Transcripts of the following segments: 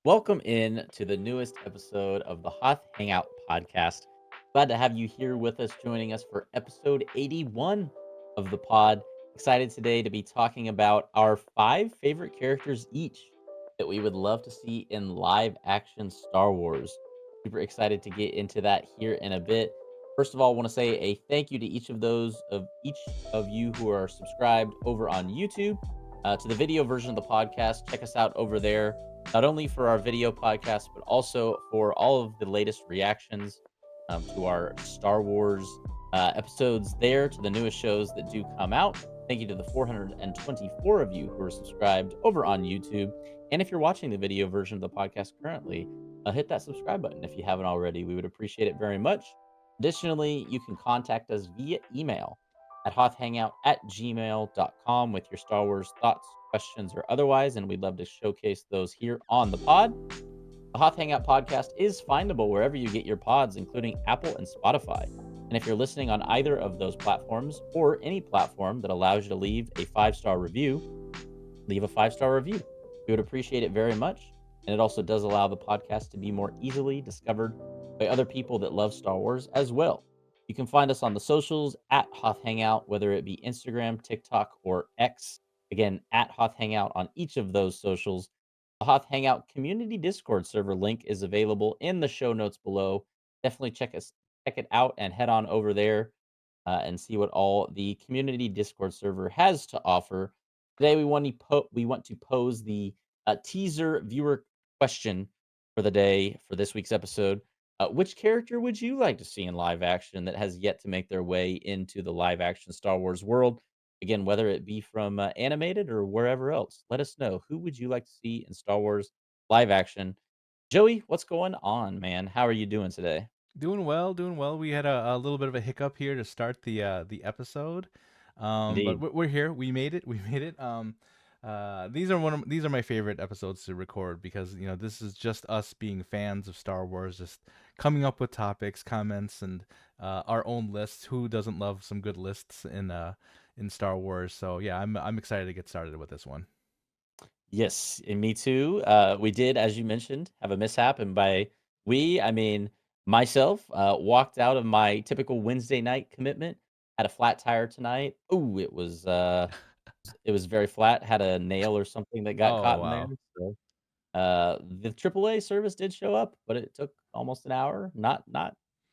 Welcome in to the newest episode of the Hoth Hangout podcast. Glad to have you here with us, joining us for episode 81 of the pod. Excited today to be talking about our five favorite characters each that we would love to see in live action Star Wars. Super excited to get into that here in a bit. First of all, I want to say a thank you to each of you who are subscribed over on YouTube to the video version of the podcast. Check us out over there not only for our video podcast, but also for all of the latest reactions to our Star Wars episodes there, to the newest shows that do come out. Thank you to the 424 of you who are subscribed over on YouTube. And if you're watching the video version of the podcast currently, hit that subscribe button if you haven't already. We would appreciate it very much. Additionally, you can contact us via email at hothhangout@gmail.com with your Star Wars thoughts, questions, or otherwise, and we'd love to showcase those here on the pod. The Hoth Hangout podcast is findable wherever you get your pods, including Apple and Spotify. And if you're listening on either of those platforms or any platform that allows you to leave a 5-star review, leave a 5-star review. We would appreciate it very much. And it also does allow the podcast to be more easily discovered by other people that love Star Wars as well. You can find us on the socials at Hoth Hangout, whether it be Instagram, TikTok, or X. Again, at Hoth Hangout on each of those socials. The Hoth Hangout community Discord server link is available in the show notes below. Definitely check it out and head on over there and see what all the community Discord server has to offer. Today, we want to pose the teaser viewer question for the day for this week's episode. Which character would you like to see in live action that has yet to make their way into the live action Star Wars world? Again, whether it be from animated or wherever else, let us know. Who would you like to see in Star Wars live action? Joey, what's going on, man? How are you doing today? Doing well, doing well. We had a little bit of a hiccup here to start the episode, but Indeed. we're here. We made it. We made it. These are my favorite episodes to record because this is just us being fans of Star Wars, just coming up with topics, comments, and our own lists. Who doesn't love some good lists in Star Wars? So yeah, I'm excited to get started with this one. Yes, and me too. We did, as you mentioned, have a mishap, and by we, I mean myself. Walked out of my typical Wednesday night commitment. Had a flat tire tonight. Ooh, it was very flat. Had a nail or something that got Oh caught in there. wow, So the AAA service did show up, but it took almost an hour. Not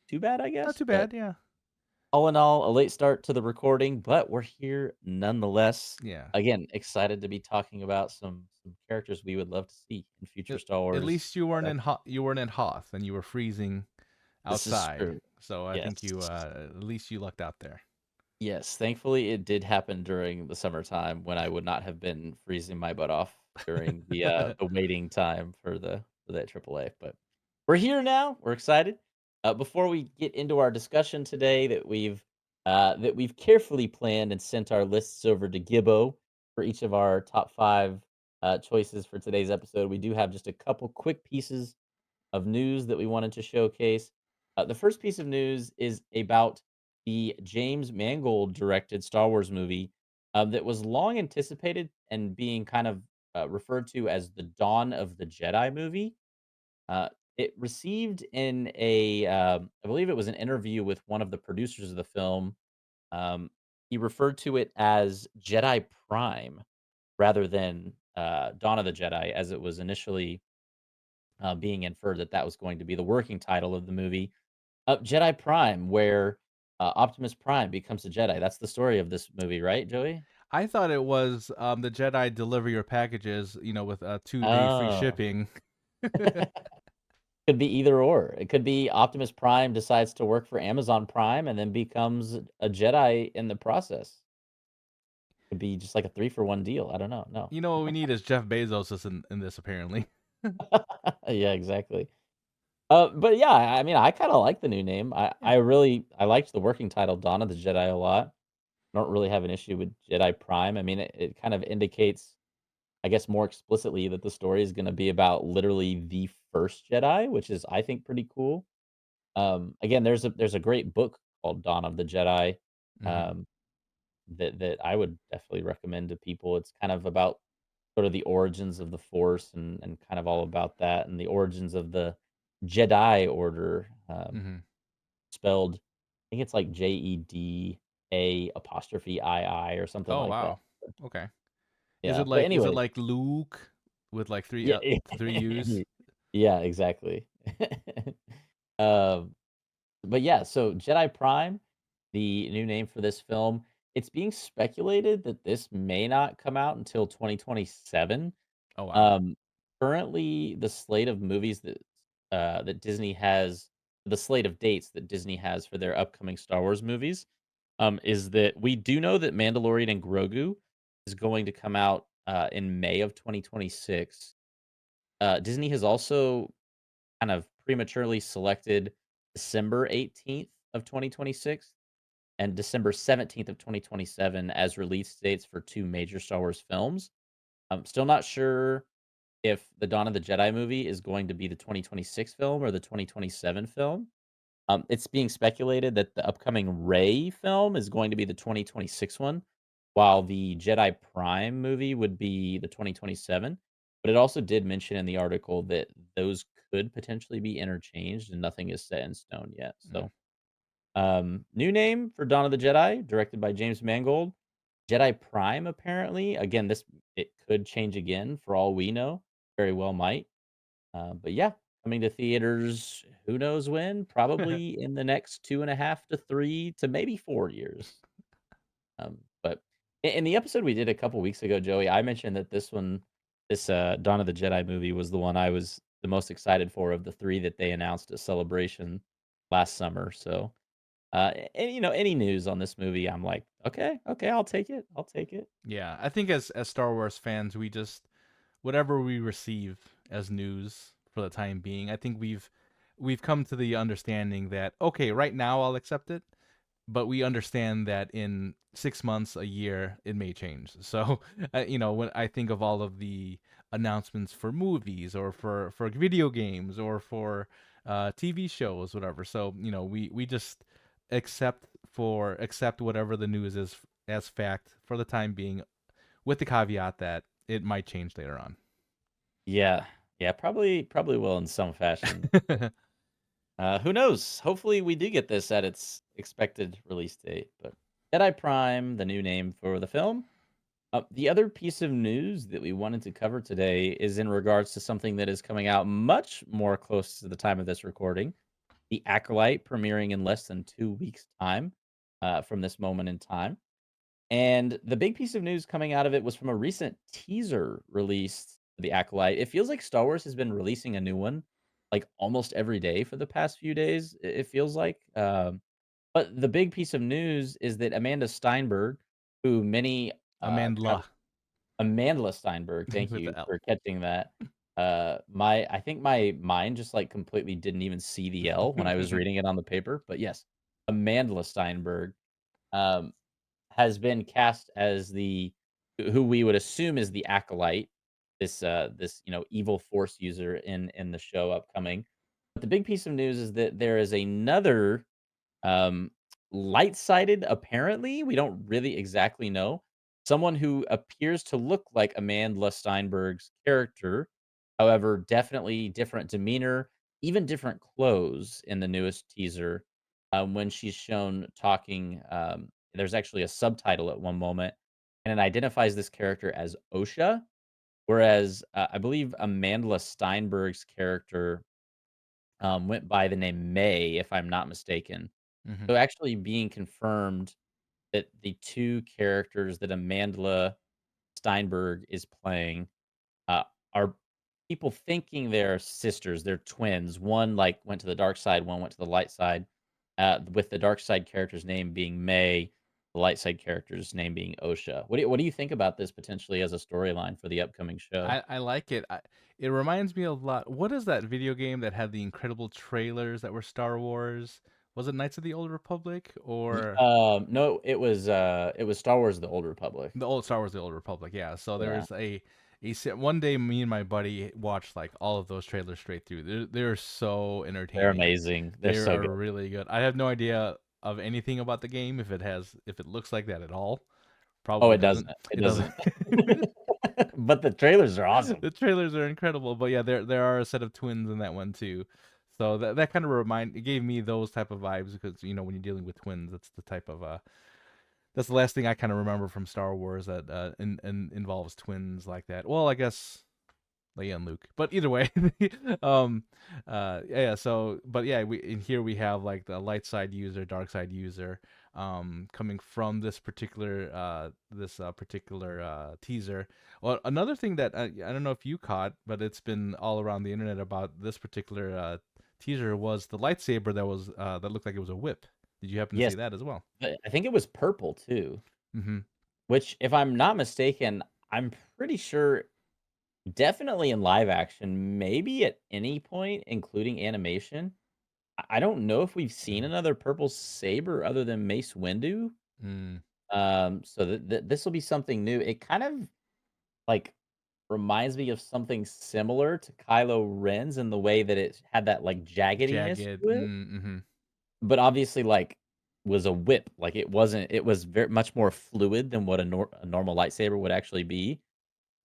too bad, I not guess. too But bad. Yeah, all in all, a late start to the recording, but we're here nonetheless. yeah. Again, excited to be talking about some characters we would love to see in future Star At Wars. least you weren't in Hoth and you were freezing This is outside. true. So I think Yes. at least you lucked out there. Yes, thankfully, it did happen during the summertime when I would not have been freezing my butt off during the waiting time for that AAA, but we're here now, we're excited. Before we get into our discussion today that we've carefully planned and sent our lists over to Gibbo for each of our top 5, choices for today's episode, we do have just a couple quick pieces of news that we wanted to showcase. The first piece of news is about the James Mangold directed Star Wars movie that was long anticipated and being kind of referred to as the Dawn of the Jedi movie. It received I believe it was an interview with one of the producers of the film. Um, he referred to it as Jedi Prime rather than Dawn of the Jedi, as it was initially being inferred that that was going to be the working title of the movie. Jedi Prime, where Optimus Prime becomes a Jedi. That's the story of this movie, right, Joey? I thought it was the Jedi deliver your packages, with 2-day free Oh, shipping. could be either or. It could be Optimus Prime decides to work for Amazon Prime and then becomes a Jedi in the process. Could be just like a 3-for-1 deal. I don't know. No. What we need is Jeff Bezos is in this apparently. Yeah, exactly. But yeah, I mean, I kind of like the new name. I Yeah. I really I liked the working title Dawn of the Jedi a lot. I don't really have an issue with Jedi Prime. I mean, it kind of indicates, I guess, more explicitly that the story is going to be about literally the first Jedi, which is, I think, pretty cool. Again, there's a great book called Dawn of the Jedi Hmm. um, that I would definitely recommend to people. It's kind of about sort of the origins of the Force and kind of all about that, and the origins of the Jedi Order, Mhm. spelled I think it's like Jeda apostrophe II or something Oh, like that. wow. Okay. Yeah, but Is it anyways, like Luke with like yeah, 3 U's? yeah, exactly. Um, but yeah, so Jedi Prime, the new name for this film, it's being speculated that this may not come out until 2027. Oh, wow. Um, Currently, the slate of movies that Disney has, the slate of dates that Disney has for their upcoming Star Wars movies, is that we do know that Mandalorian and Grogu is going to come out in May of 2026. Disney has also kind of prematurely selected December 18th of 2026 and December 17th of 2027 as release dates for two major Star Wars films. I'm still not sure if the Dawn of the Jedi movie is going to be the 2026 film or the 2027 film. It's being speculated that the upcoming Ray film is going to be the 2026 one, while the Jedi Prime movie would be the 2027. But it also did mention in the article that those could potentially be interchanged and nothing is set in stone yet. Mm. So, new name for Dawn of the Jedi, directed by James Mangold. Jedi Prime, apparently. Again, this it could change again for all we know. Very well might. But yeah, coming to theaters, who knows when? Probably in the next 2.5 to 3 to maybe 4 years. But in the episode we did a couple weeks ago, Joey, I mentioned that this Dawn of the Jedi movie was the one I was the most excited for of the 3 that they announced at Celebration last summer. So, and, any news on this movie, I'm like, "Okay, okay, I'll take it. I'll take it." Yeah, I think as Star Wars fans, we just whatever we receive as news for the time being, I think we've come to the understanding that okay, right now I'll accept it, but we understand that in 6 months, a year, it may change. So, when I think of all of the announcements for movies or for video games or for TV shows, whatever. So, we just accept whatever the news is as fact for the time being, with the caveat that it might change later on. Yeah. Yeah, probably will in some fashion. Who knows? Hopefully, we do get this at its expected release date. But Jedi Prime, the new name for the film. The other piece of news that we wanted to cover today is in regards to something that is coming out much more close to the time of this recording. The Acolyte premiering in less than 2 weeks' time from this moment in time. And the big piece of news coming out of it was from a recent teaser released for The Acolyte. It feels like Star Wars has been releasing a new one like almost every day for the past few days. It feels like. But the big piece of news is that Amanda Steinberg, who many kind of Amandla Amandla Steinberg, thank with you the L. for catching that. I think my mind just like completely didn't even see the L when I was reading it on the paper. But yes, Amandla Steinberg. Um, has been cast as the who we would assume is the acolyte, this evil force user in the show upcoming. But the big piece of news is that there is another um, light-sided, apparently, we don't really exactly know. Someone who appears to look like Amanda Steinberg's character, however, definitely different demeanor, even different clothes in the newest teaser. When she's shown talking, there's actually a subtitle at one moment, and it identifies this character as Osha, whereas I believe Amanda Steinberg's character went by the name May, if I'm not mistaken. Hmm. So actually being confirmed that the 2 characters that Amandla Steinberg is playing, uh, are people thinking they're sisters, they're twins. One, like, went to the dark side, one went to the light side, with the dark side character's name being May, the light side character's name being Osha. What do you think about this potentially as a storyline for the upcoming show? I like it. It reminds me a lot. What is that video game that had the incredible trailers that were Star Wars? Was it Knights of the Old Republic or No, it was Star Wars: The Old Republic. the old Star Wars: The Old Republic? Yeah. So there Yeah, was one day me and my buddy watched like all of those trailers straight through. They're so they're entertaining. amazing. They're They so are good. really good. I have no idea of anything about the game if it looks like that at all. Oh, Probably it doesn't, doesn't. it It doesn't. doesn't. But the trailers are awesome. The trailers are incredible, but yeah, there are a set of twins in that one too. So that kind of it gave me those type of vibes because when you're dealing with twins, that's the type of that's the last thing I kind of remember from Star Wars that involves twins like that. Well, I guess Leia and Luke. But either way, um, yeah. So, but yeah, we in here we have like the light side user, dark side user, coming from this particular teaser. Well, another thing that I don't know if you caught, but it's been all around the internet about this particular teaser was the lightsaber that looked like it was a whip. Did you happen to Yes, see that as well? I think it was purple too, Mm-hmm. which, if I'm not mistaken, I'm pretty sure definitely in live action, maybe at any point, including animation. I don't know if we've seen Mm-hmm. another purple saber other than Mace Windu. Mm. So this will be something new. It kind of like reminds me of something similar to Kylo Ren's in the way that it had that like jaggediness Jagged. to it, Mm-hmm. but obviously like was a whip. Like it wasn't. It was very much more fluid than what a normal lightsaber would actually be.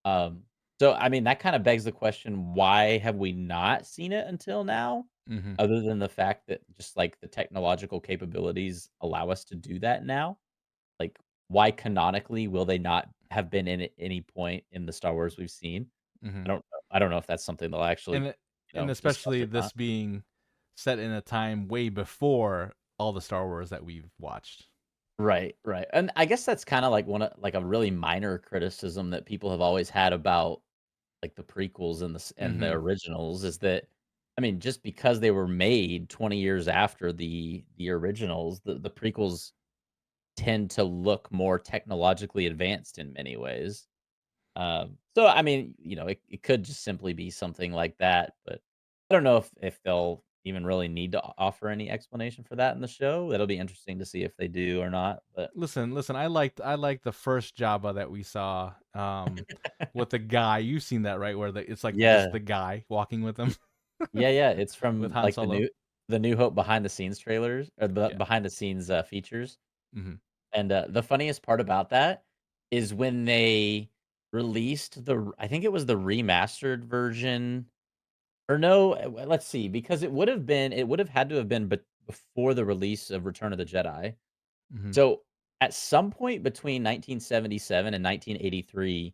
Um, so I mean that kind of begs the question: why have we not seen it until now? Mm-hmm. Other than the fact that just like the technological capabilities allow us to do that now. Like, why canonically will they not have been in at any point in the Star Wars we've seen? Mm-hmm. I don't know if that's something they'll actually, and and discuss especially or this not. being set in a time way before all the Star Wars that we've watched. Right, right, and I guess that's kinda like one of like a really minor criticism that people have always had about, like, the prequels and the Mm-hmm. originals is that, I mean, just because they were made 20 years after the originals, the prequels tend to look more technologically advanced in many ways. So I mean, it could just simply be something like that, but I don't know if they'll even really need to offer any explanation for that in the show. That'll be interesting to see if they do or not. But Listen. I liked the first Jabba that we saw, with the guy. You've seen that, right? Where it's like just yeah, the guy walking with him yeah, it's with from Han like Solo. the New Hope behind the scenes trailers or the Yeah. behind the scenes features. Mm-hmm. And the funniest part about that is when they released I think it was the remastered version. Or no, let's see, because it would have had to have been before the release of Return of the Jedi. Mm-hmm. So, at some point between 1977 and 1983,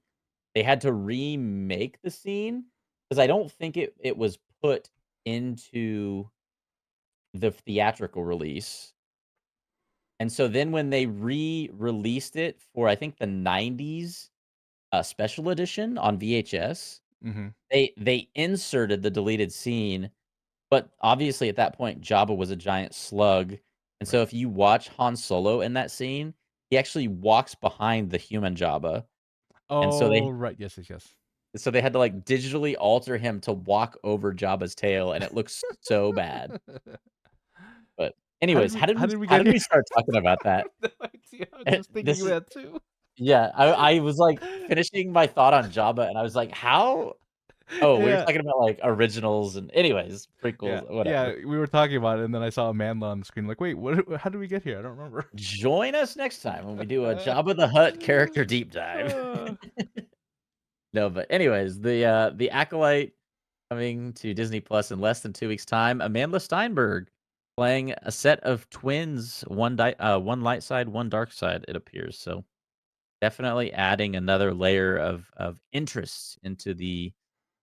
they had to remake the scene because I don't think it was put into the theatrical release. And so then when they re-released it for, I think, the '90s, special edition on VHS, Mm-hmm. they inserted the deleted scene. But obviously, at that point, Jabba was a giant slug, and so Right. if you watch Han Solo in that scene, he actually walks behind the human Jabba, and Oh, right. Yes. Yes. Yes. so they had to, like, digitally alter him to walk over Jabba's tail, and it looks so bad. But anyways, How did we how get did here? we start talking about I that? have no idea. I was just thinking This of is that too. yeah, I was, like, finishing my thought on Jabba, and I was like, "How?" Oh, we were Yeah. talking about, like, originals and anyways, Yeah, prequels, yeah, whatever. we were talking about it, and then I saw Amanda on the screen, like, "Wait, what how did we get here? I don't remember." Join us next time when we do a Jabba the Hutt character deep dive. Uh, No, but anyways, the Acolyte coming to Disney Plus in less than 2 weeks' time. Amanda Steinberg playing a set of twins, one light side, one dark side, it appears. So definitely adding another layer of interest into the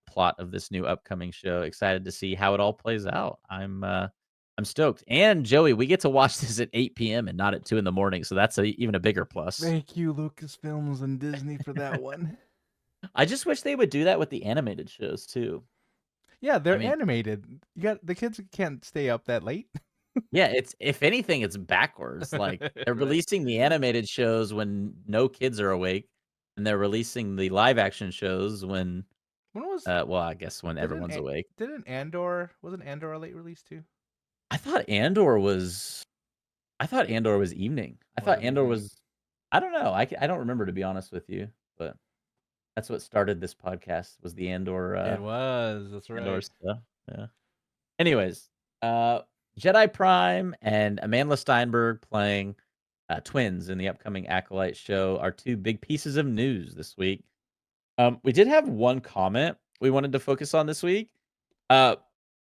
plot of this new upcoming show. Excited to see how it all plays out. I'm stoked. And Joey, we get to watch this at 8 p.m. and not at 2 in the morning, so that's even a bigger plus. Thank you, Lucasfilms and Disney, for that one. I just wish they would do that with the animated shows too. Yeah, I they're mean, animated. You got the kids can't stay up that late. yeah, it's if anything, it's backwards. Like they're Right. releasing the animated shows when no kids are awake, and they're releasing the live action shows when, When was well, I guess when didn't everyone's awake. didn't Andor wasn't Andor a late release too? I thought Andor was. I thought Andor was evening. I Was thought it Andor evening? was. I don't know. I don't remember to be honest with you, but that's what started this podcast was the Andor It was. That's Andor right. stuff. Yeah. Anyways, uh, Jedi Prime and Amanda Steinberg playing twins in the upcoming Acolyte show are two big pieces of news this week. We did have one comment we wanted to focus on this week. Uh,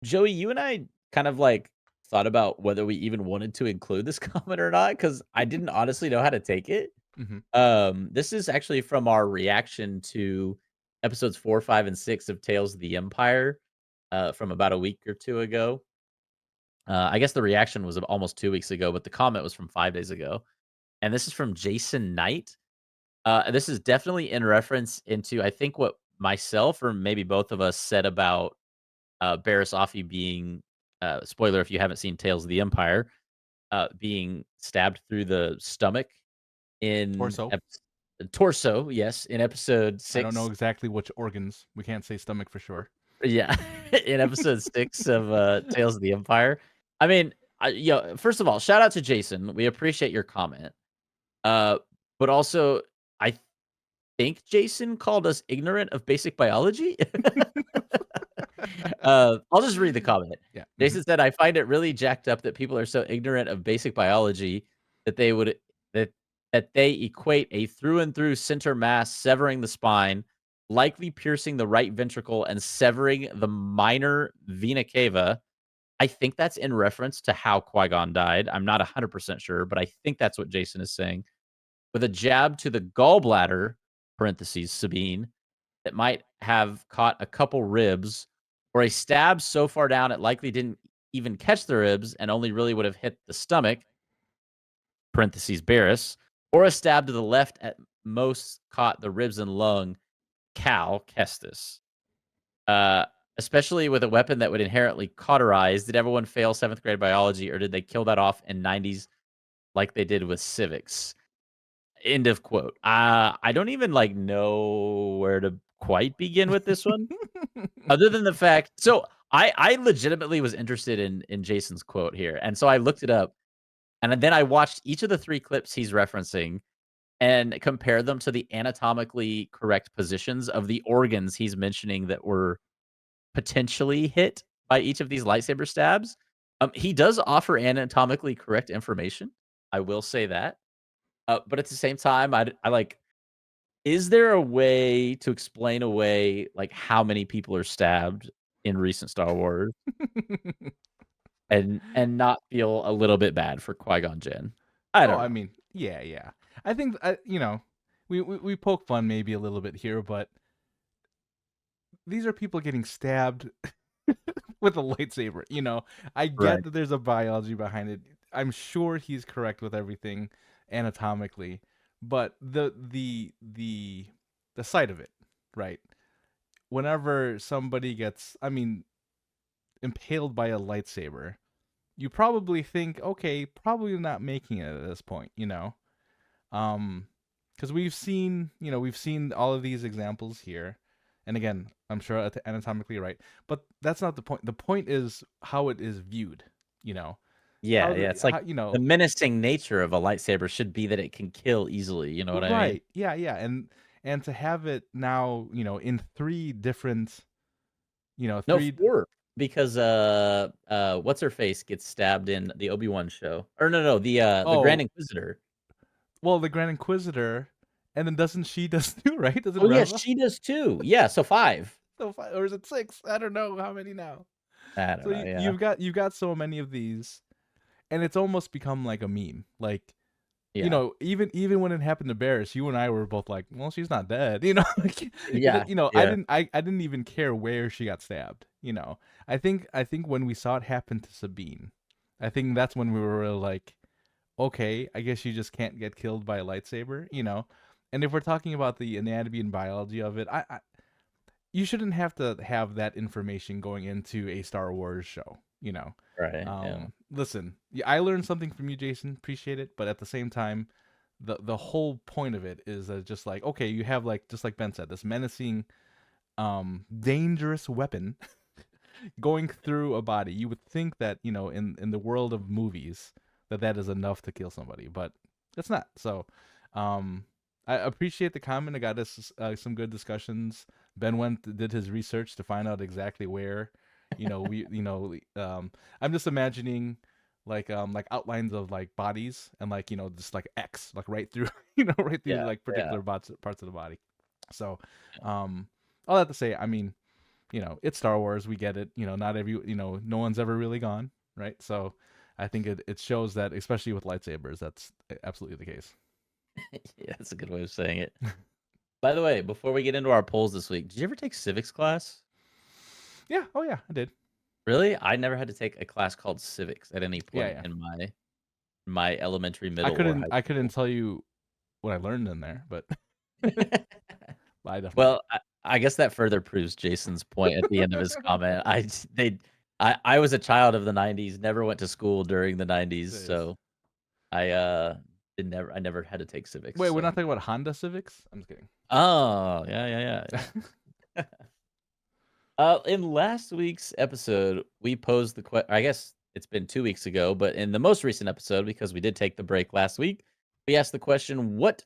Joey, you and I kind of like thought about whether we even wanted to include this comment or not because I didn't honestly know how to take it. Hmm. This is actually from our reaction to episodes 4, 5, and 6 of Tales of the Empire from about a week or two ago. I guess the reaction was almost 2 weeks ago, but the comment was from 5 days ago. And this is from Jason Knight. This is definitely in reference into, I think, what myself or maybe both of us said about Barriss Offee being, spoiler if you haven't seen Tales of the Empire, being stabbed through the stomach in Torso. torso, yes, in episode I don't know 6. exactly which organs. We can't say stomach for sure. Yeah, in episode 6 of Tales of the Empire. I mean, first of all, shout out to Jason. We appreciate your comment. Uh, but also, I think Jason called us ignorant of basic biology. I'll just read the comment. Yeah. Jason said, "I find it really jacked up that people are so ignorant of basic biology that they would that that they equate a through and through center mass severing the spine, likely piercing the right ventricle and severing the minor vena cava." I think that's in reference to how Qui-Gon died. I'm not 100% sure, but I think that's what Jason is saying. With a jab to the gallbladder (parentheses Sabine) that might have caught a couple ribs, or a stab so far down it likely didn't even catch the ribs and only really would have hit the stomach (parentheses Barris), or a stab to the left at most caught the ribs and lung (Cal Kestis). Uh, Especially with a weapon that would inherently cauterize. Did everyone fail 7th grade biology, or did they kill that off in 90s like they did with civics? End of quote. I don't even, like, know where to quite begin with this one, other than the fact I legitimately was interested in Jason's quote here, and so I looked it up, and then I watched each of the 3 clips he's referencing and compared them to the anatomically correct positions of the organs he's mentioning that were potentially hit by each of these lightsaber stabs. He does offer anatomically correct information, I will say that, but at the same time, I like is there a way to explain away, like, how many people are stabbed in recent Star Wars and not feel a little bit bad for Qui-Gon Jinn? I Oh, don't I know. mean, yeah, yeah. I think we poke fun maybe a little bit here, but these are people getting stabbed with a lightsaber. I get Right. that there's a biology behind it. I'm sure he's correct with everything anatomically, but the sight of it, right? Whenever somebody gets, I mean, impaled by a lightsaber, you probably think, okay, probably not making it at this point. Um, because we've seen all of these examples here, and again, I'm sure anatomically right, but that's not the point. The point is how it is viewed. You know Yeah, how yeah, the it's like how the menacing nature of a lightsaber should be that it can kill easily, you know what I mean? right, yeah, yeah, and to have it now, in three different, No, three. 4, because, what's her face gets stabbed in the Obi-Wan show. Or no, the Grand Oh, Inquisitor. well, the Grand Inquisitor, and then doesn't she does too, right? Doesn't Oh, yeah, Reva? she does too. Yeah, so 5. So or is it six? I don't know how many now. I don't So know, you, yeah. you've got so many of these, and it's almost become like a meme. Like, Yeah. even when it happened to Barris, you and I were both like, "Well, she's not dead," like, Yeah, I yeah. didn't even care where she got stabbed. I think when we saw it happen to Sabine, I think that's when we were really like, okay, I guess you just can't get killed by a lightsaber. And if we're talking about the anatomy and biology of it, you shouldn't have to have that information going into a Star Wars show. Right, yeah. Listen, I learned something from you, Jason. Appreciate it, but at the same time, the whole point of it is just like, okay, you have, like, just like Ben said, this menacing, dangerous weapon going through a body. You would think that, in the world of movies, that is enough to kill somebody, but it's not. So, I appreciate the comment. I got us some good discussions. Ben did his research to find out exactly where, I'm just imagining, like outlines of, like, bodies, and, like, just like X, like right through, right through, Yeah, like, yeah. particular parts of the body. So, um, all that to say, I mean, it's Star Wars. We get it. Not no one's ever really gone, right? So, I think it shows that, especially with lightsabers, that's absolutely the case. Yeah, that's a good way of saying it. By the way, before we get into our polls this week, did you ever take civics class? Yeah. Oh yeah, I did. Really? I never had to take a class called civics at any Yeah, point yeah. in my elementary, I middle, or couldn't high I couldn't school. tell you what I learned in there, but I definitely did. Well, I guess that further proves Jason's point at the end of his comment. I was a child of the '90s, never went to school during the '90s, Serious. so I never had to take civics, Wait, we're so not talking about Honda Civics? I'm just kidding. Oh, yeah. In last week's episode, we posed the I guess it's been 2 weeks ago, but in the most recent episode, because we did take the break last week, we asked the question, "What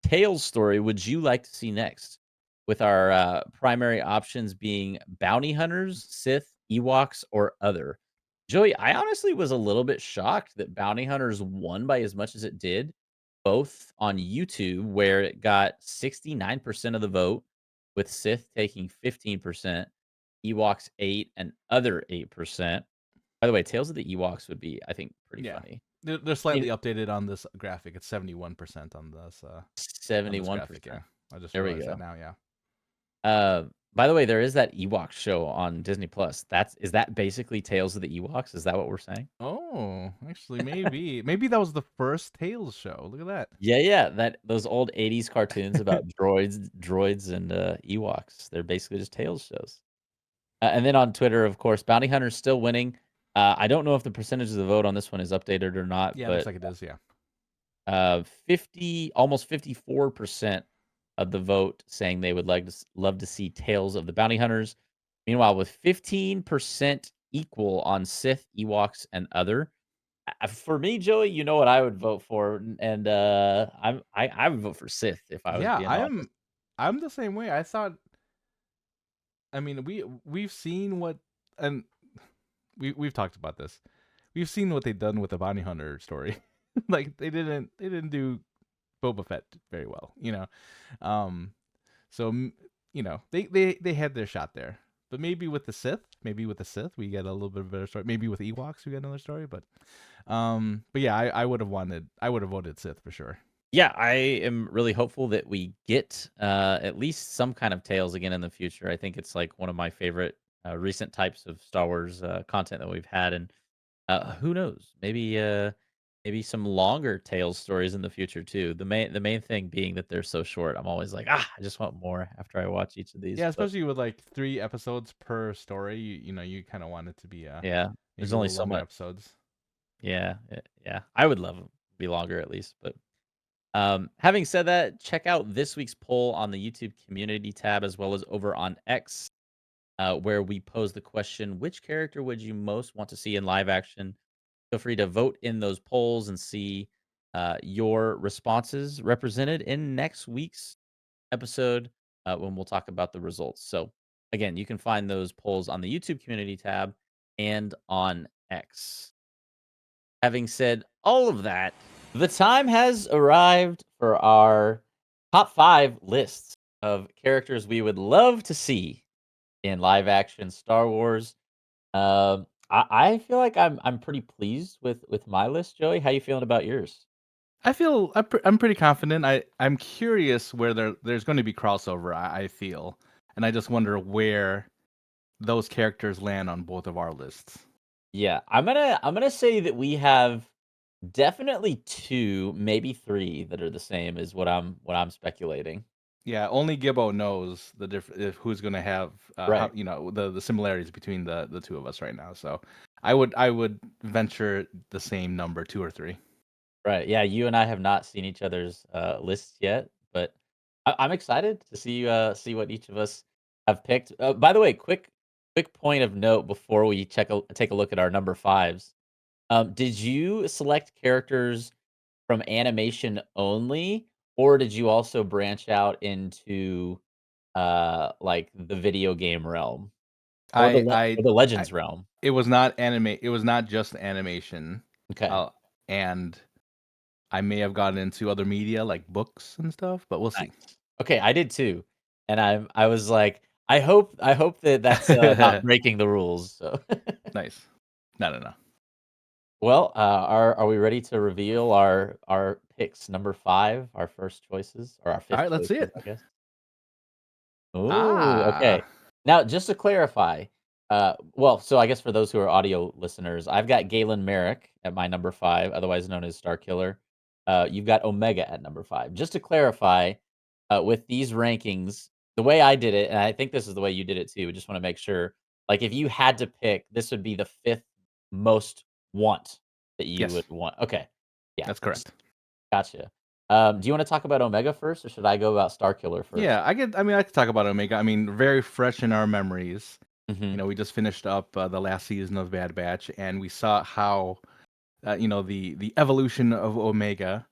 Tales story would you like to see next?" With our primary options being bounty hunters, Sith, Ewoks, or other. Joey, I honestly was a little bit shocked that bounty hunters won by as much as it did, both on YouTube, where it got 69% of the vote, with Sith taking 15%, Ewoks 8, and other 8%. By the way, Tales of the Ewoks would be, I think, pretty Yeah. funny. They're slightly updated on this graphic. It's 71% on this graphic, 71%. yeah. I just There we realized that go. now, yeah. By the way, there is that Ewok show on Disney Plus. Is that basically Tales of the Ewoks? Is that what we're saying? Oh, actually, maybe. Maybe that was the first Tales show. Look at Yeah. That those old '80s cartoons about droids, and Ewoks. They're basically just Tales shows. And then on Twitter, of course, Bounty Hunter's still winning. I don't know if the percentage of the vote on this one is updated or not, Yeah, looks but like it is, yeah. 50, almost 54% of the vote saying they would love to see Tales of the Bounty Hunters. Meanwhile, with 15% equal on Sith, Ewoks, and other. For me, Joey, you know what I would vote for, and I would vote for Sith if I was Yeah, being honest. I'm the same way. I thought, I mean, we've seen what, and we've talked about this. We've seen what they've done with the bounty hunter story. Like they didn't do Boba Fett very well. Um so they had their shot there. But maybe with the Sith we get a little bit of a better story. Maybe with Ewoks we get another story, but yeah, I would have voted Sith for sure. Yeah, I am really hopeful that we get at least some kind of Tales again in the future. I think it's like one of my favorite recent types of Star Wars content that we've had, and who knows? Maybe some longer Tales stories in the future too. The main thing being that they're so short. I'm always like, I just want more after I watch each of these. Yeah, But especially with like 3 episodes per story, you kind of want it to be yeah, there's maybe a only little so longer much. episodes. Yeah. I would love 'em to be longer at least. But having said that, check out this week's poll on the YouTube community tab as well as over on X, where we pose the question: Which character would you most want to see in live action? Feel free to vote in those polls and see your responses represented in next week's episode when we'll talk about the results. So, again, you can find those polls on the YouTube community tab and on X. Having said all of that, the time has arrived for our top 5 lists of characters we would love to see in live action Star Wars. I feel like I'm pretty pleased with my list, Joey. How you feeling about yours? I'm pretty confident. I'm curious where there's going to be crossover. I feel, and I just wonder where those characters land on both of our lists. Yeah, I'm gonna say that we have definitely 2, maybe 3 that are the same is what I'm speculating. Yeah, only Gibbo knows if who's going to have how Right. the similarities between the two of us right now. So I would venture the same number 2 or 3. Right. Yeah, you and I have not seen each other's lists yet, but I'm excited to see what each of us have picked. By the way, quick point of note before we take a look at our number fives. Did you select characters from animation only, or did you also branch out into like the video game realm or I the I Legends realm? It was not anime. It was not just animation. Okay, And I may have gotten into other media like books and stuff, but we'll see. nice. Okay, I did too. and I was like, I hope that that's, not breaking the rules, so Nice. No, no, no. Well, are we ready to reveal our picks, number 5, our first choices, or our All 5th right, let's see choices, it. I guess? Ooh, okay. Ah. Now, just to clarify, well, so I guess for those who are audio listeners, I've got Galen Merrick at my number 5, otherwise known as Star Killer. You've got Omega at number 5. Just to clarify, with these rankings, the way I did it, and I think this is the way you did it too, just wanna make sure, like, if you had to pick, this would be the 5th most want that you would Yes, want. Okay. Yeah, that's just correct. gotcha. Do you wanna talk about Omega first, or should I go about Star Killer first? Yeah, I mean, I could talk about Omega. I mean, very fresh in our memories. Mhm. We just finished up the last season of Bad Batch, and we saw how the evolution of Omega,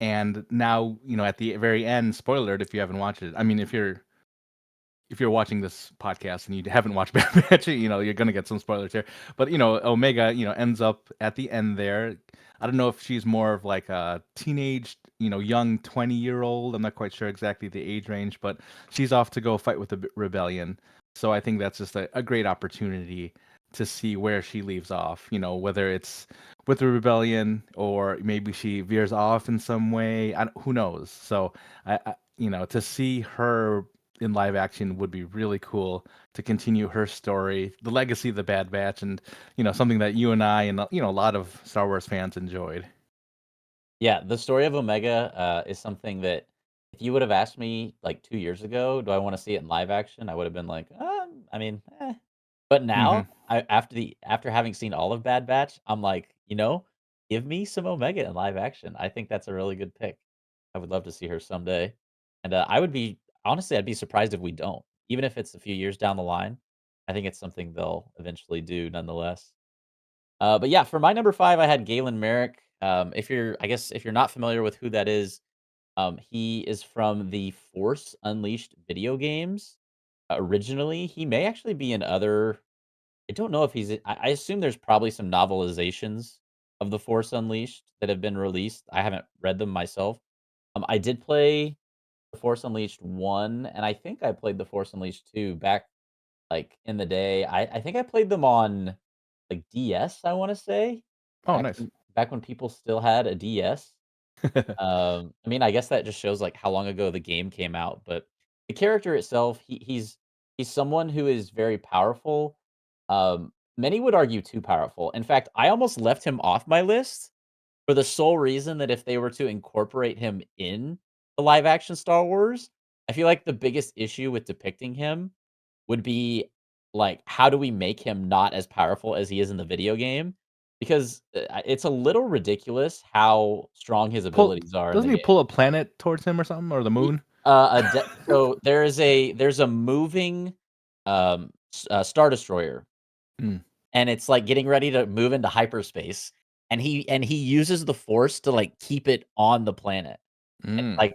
and now at the very end. Spoiler alert if you haven't watched it. I mean, if you're watching this podcast and you haven't watched Bad Batch, you're gonna get some spoilers here. But Omega, ends up at the end there. I don't know if she's more of like a teenage, young 20-year-old. I'm not quite sure exactly the age range, but she's off to go fight with the rebellion. So I think that's just a great opportunity to see where she leaves off. Whether it's with the rebellion or maybe she veers off in some way. Who knows? So to see her in live action would be really cool to continue her story, the legacy of the Bad Batch, and something that you and I and a lot of Star Wars fans enjoyed. Yeah, the story of Omega, is something that if you would have asked me, like, 2 years ago, "Do I wanna see it in live action?" I would have been like, I mean, eh." But now, Hmm. after having seen all of Bad Batch, I'm like, Give me some Omega in live action." I think that's a really good pick. I would love to see her someday, and, I would be honestly, I'd be surprised if we don't. Even if it's a few years down the line, I think it's something they'll eventually do nonetheless. But yeah, for my number 5, I had Galen Merrick. If you're not familiar with who that is, he is from the Force Unleashed video games. Originally, he may actually be in other. I don't know if I assume there's probably some novelizations of the Force Unleashed that have been released. I haven't read them myself. I did play the Force Unleashed 1, and I think I played the Force Unleashed 2 back like, in the day. I think I played them on, like, DS, I wanna say, Oh, back nice. when back when people still had a DS. I mean, I guess that just shows, like, how long ago the game came out, but the character itself, he's someone who is very powerful. Many would argue too powerful. In fact, I almost left him off my list for the sole reason that if they were to incorporate him in the live action Star Wars, I feel like the biggest issue with depicting him would be, like, how do we make him not as powerful as he is in the video game? Because, it's a little ridiculous how strong his Pull abilities are in Doesn't the he game. pull a planet towards him or something, or the Ye moon? a de So there's a moving, star destroyer, Mm. and it's, like, getting ready to move into hyperspace, and he uses the Force to, like, keep it on the planet. Mm.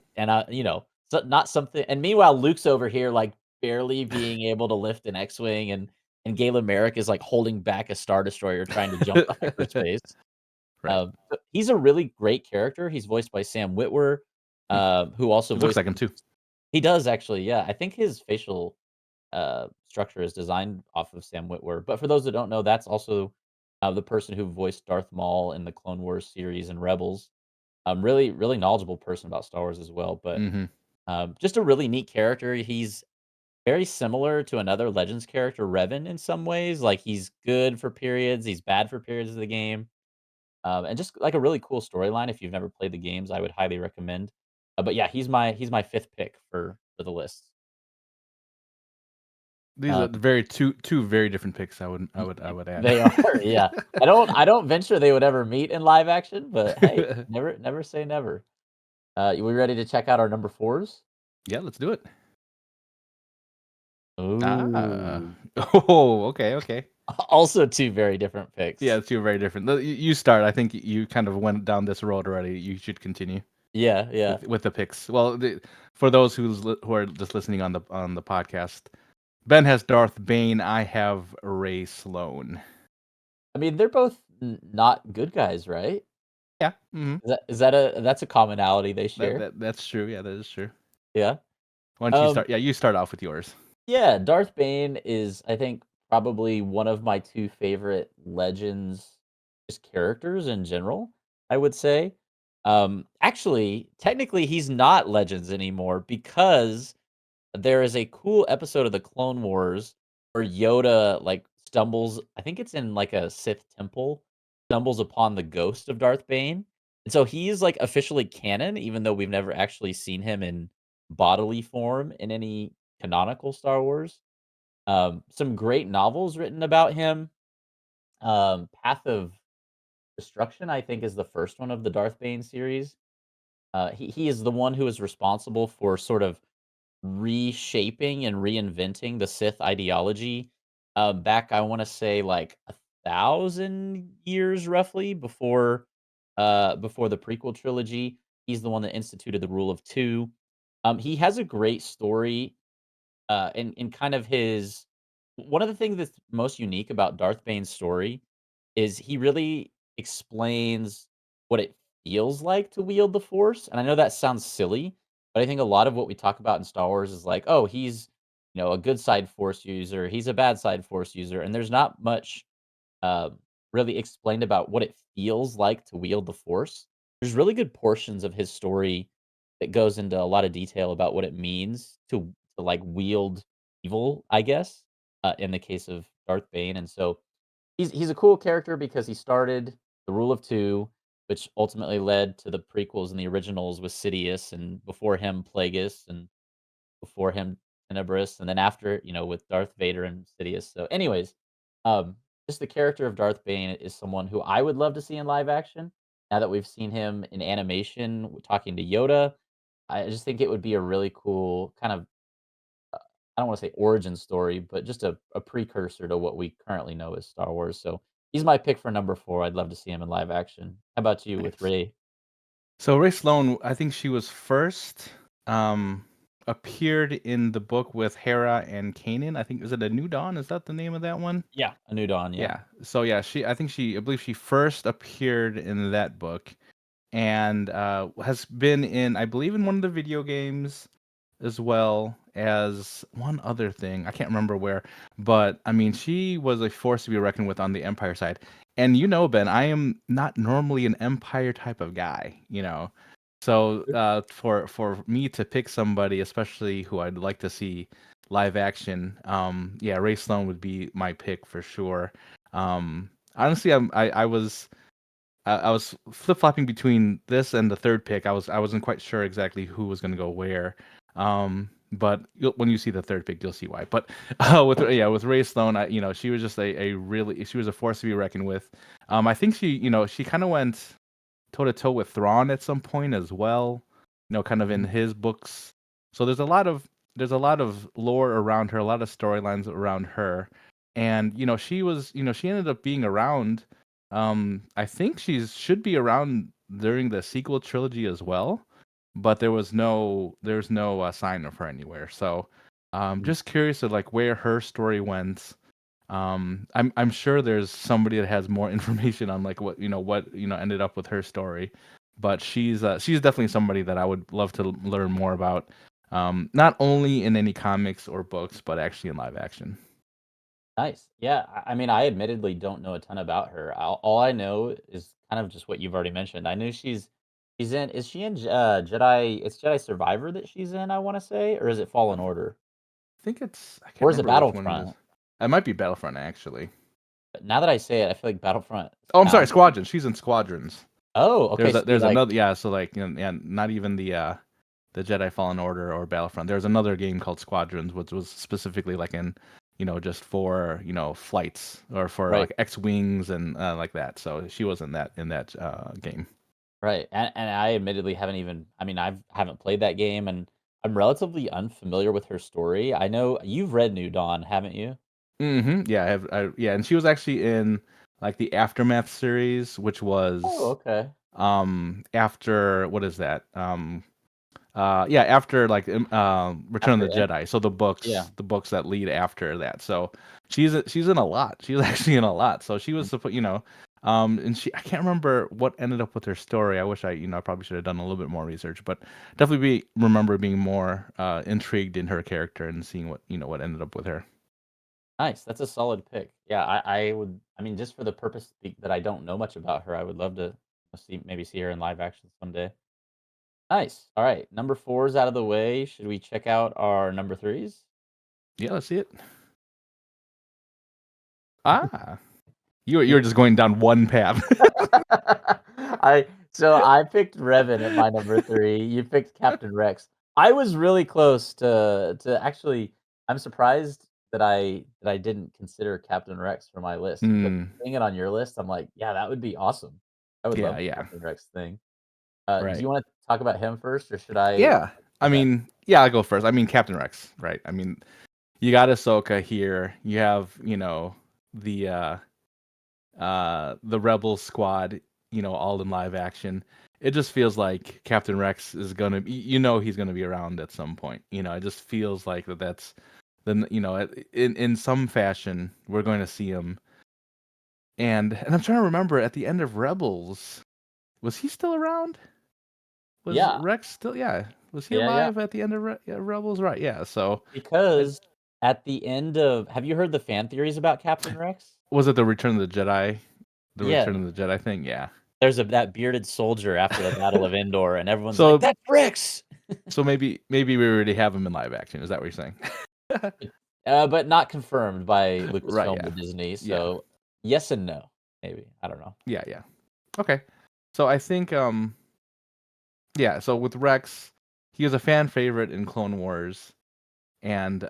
So not something, and meanwhile, Luke's over here, like, barely being able to lift an X-wing, and Galen Merrick is, like, holding back a star destroyer trying to jump to hyperspace. Right. So he's a really great character. He's voiced by Sam Witwer, Hmm. who also It looks voiced. like him too. He does actually, yeah. I think his facial, structure is designed off of Sam Witwer, but for those that don't know, that's also, the person who voiced Darth Maul in the Clone Wars series and Rebels. Really, really knowledgeable person about Star Wars as well, but, Hmm. just a really neat character. He's very similar to another Legends character, Revan, in some ways. Like, he's good for periods, he's bad for periods of the game, and just, like, a really cool storyline. If you've never played the games, I would highly recommend. But yeah, he's my 5th pick for the list. These are Um, two very different picks. I would I y would I y would add. They are, yeah. I don't venture they would ever meet in live action, but hey, never say never. We ready to check out our number 4s? Yeah, let's do it. Ah. Ooh. Oh, okay, okay. Also 2 very different Yeah, picks. it's two very different. You start. I think you kind of went down this road already. You should continue Yeah, yeah. with the picks. Well, for those who are just listening on the podcast, Ben has Darth Bane. I have Ray Sloan. I mean, they're both not good guys, right? Yeah. Hmm. That's a commonality they share? That's true. Yeah, that is true. Yeah? Why don't you Um, start? Yeah, you start off with yours. yeah, Darth Bane is, I think, probably one of my 2 favorite Legends just characters in general, I would say. Actually, technically, he's not Legends anymore because there is a cool episode of the Clone Wars where Yoda, like, stumbles I think it's in, like, a Sith temple, stumbles upon the ghost of Darth Bane, and so he's, like, officially canon, even though we've never actually seen him in bodily form in any canonical Star Wars. Some great novels written about him. Path of Destruction, I think, is the first one of the Darth Bane series. He is the one who is responsible for sort of reshaping and reinventing the Sith ideology, back, I wanna say, like, 1,000 years roughly before the prequel trilogy. He's the one that instituted the rule of 2. He has a great story, in kind of his one of the things that's most unique about Darth Bane's story is he really explains what it feels like to wield the Force, and I know that sounds silly, but I think a lot of what we talk about in Star Wars is like, "Oh, he's, a good side Force user, he's a bad side Force user," and there's not much uh, really explained about what it feels like to wield the Force. There's really good portions of his story that goes into a lot of detail about what it means to like wield evil, I guess, in the case of Darth Bane. And so he's a cool character because he started the Rule of Two, which ultimately led to the prequels and the originals with Sidious, and before him Plagueis, and before him Tenebris, and then after, with Darth Vader and Sidious. So anyways, um, just the character of Darth Bane is someone who I would love to see in live action. Now that we've seen him in animation talking to Yoda, I just think it would be a really cool kind of, I don't want to say origin story, but just a precursor to what we currently know as Star Wars. So he's my pick for number 4. I'd love to see him in live action. How about you with Nice. Ray? So Ray Sloan, I think she was first appeared in the book with Hera and Kanan. I think is it A New Dawn? Is that the name of that one? Yeah, A New Dawn. Yeah. Yeah. So yeah, I believe she first appeared in that book and has been in I believe in one of the video games as well as one other thing. I can't remember where, but I mean, she was a force to be reckoned with on the Empire side. And Ben, I am not normally an Empire type of guy. So for me to pick somebody, especially who I'd like to see live action, yeah, Ray Sloan would be my pick for sure. Honestly, I was flip flopping between this and the third pick. I wasn't quite sure exactly who was going to go where. But when you see the third pick, you'll see why. But with Ray Sloan, she was just a really she was a force to be reckoned with. I think she kind of went toe to toe with Thrawn at some point as well. Kind of in Mhm. his books. So there's a lot of lore around her, a lot of storylines around her, and she ended up being around. I think should be around during the sequel trilogy as well, but there's no sign of her anywhere. So, Mhm. just curious of like where her story went. I'm sure there's somebody that has more information on like what ended up with her story, but she's definitely somebody that I would love to learn more about. Not only in any comics or books, but actually in live action. Nice. Yeah, I mean, I admittedly don't know a ton about her. All I know is kind of just what you've already mentioned. I knew she's in is she in Jedi it's Jedi Survivor that she's in, I wanna say, or is it Fallen Order? I think I can't Or is it remember which one it is. Battlefront? It might be Battlefront actually. But now that I say it, I feel like Battlefront Oh, I'm sorry, sounds Squadrons. She's in Squadrons. Oh, okay, so There's like another, yeah. So like yeah, not even the Jedi Fallen Order or Battlefront. There's another game called Squadrons, which was specifically like in just for flights or for right, like X wings and like that. So she was in that game. right, and I admittedly haven't even I mean, haven't played that game, and I'm relatively unfamiliar with her story. I know you've read New Dawn, haven't you? Yeah, yeah, and she was actually in like the Aftermath series, which Oh, was okay. after what is that? Yeah, after like Return After of the End Jedi. So yeah. the books that lead after that. So she's in a lot. She's actually in a lot. So she was supposed, And I can't remember what ended up with her story. I wish I probably should have done a little bit more research, but definitely remember being more intrigued in her character and seeing what ended up with her. Nice, that's a solid pick. Yeah, I would I mean, just for the purpose that I don't know much about her, I would love to see her in live action someday. Nice. All right, number 4 is out of the way. Should we check out our number 3s? Yeah, let's see it. Ah, you're just going down one path. I picked Revan at my number 3, you picked Captain Rex. I was really close to actually I'm surprised that I didn't consider Captain Rex for my list, but Hmm. seeing it on your list, I'm like, "Yeah, that would be awesome." I would Yeah, love the yeah, Captain Rex thing. Do right. you wanna talk about him first, or should I? Yeah. I Okay. mean, yeah, I'll go first. I mean, Captain Rex, right? I mean, you got Ahsoka here. You have, the the Rebel squad, all in live action. It just feels like Captain Rex is gonna be, he's gonna be around at some point. It just feels like that's then, in some fashion we're going to see him. And I'm trying to remember at the end of Rebels, was he still around? Was Yeah. Rex still? Yeah. Was he Yeah, yeah. alive at the end of yeah, Rebels? Right. Yeah. So, I, Because at the end of have you heard the fan theories about Captain Rex? was it the Return of the Jedi? The Yeah. Return of the Jedi thing? Yeah. There's that bearded soldier after the Battle of Endor, and everyone's like, So, "That's Rex!" maybe we already have him in live action. Is that what you're saying? But not confirmed by Right. Lucasfilm or Yeah. Disney, Yeah. so yes and no, maybe, I don't know. Yeah. Yeah. Okay. So I think yeah. So with Rex, he was a fan favorite in Clone Wars, and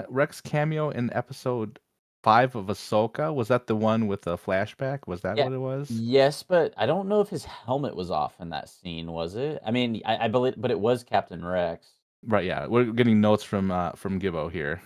Rex cameo in episode 5 of Ahsoka, was that the one with the flashback? Was that Yeah. what it was? Yes, but I don't know if his helmet was off in that scene, was it? I mean, I believe but it was Captain Rex. Right, yeah. We're getting notes from Gibbo here.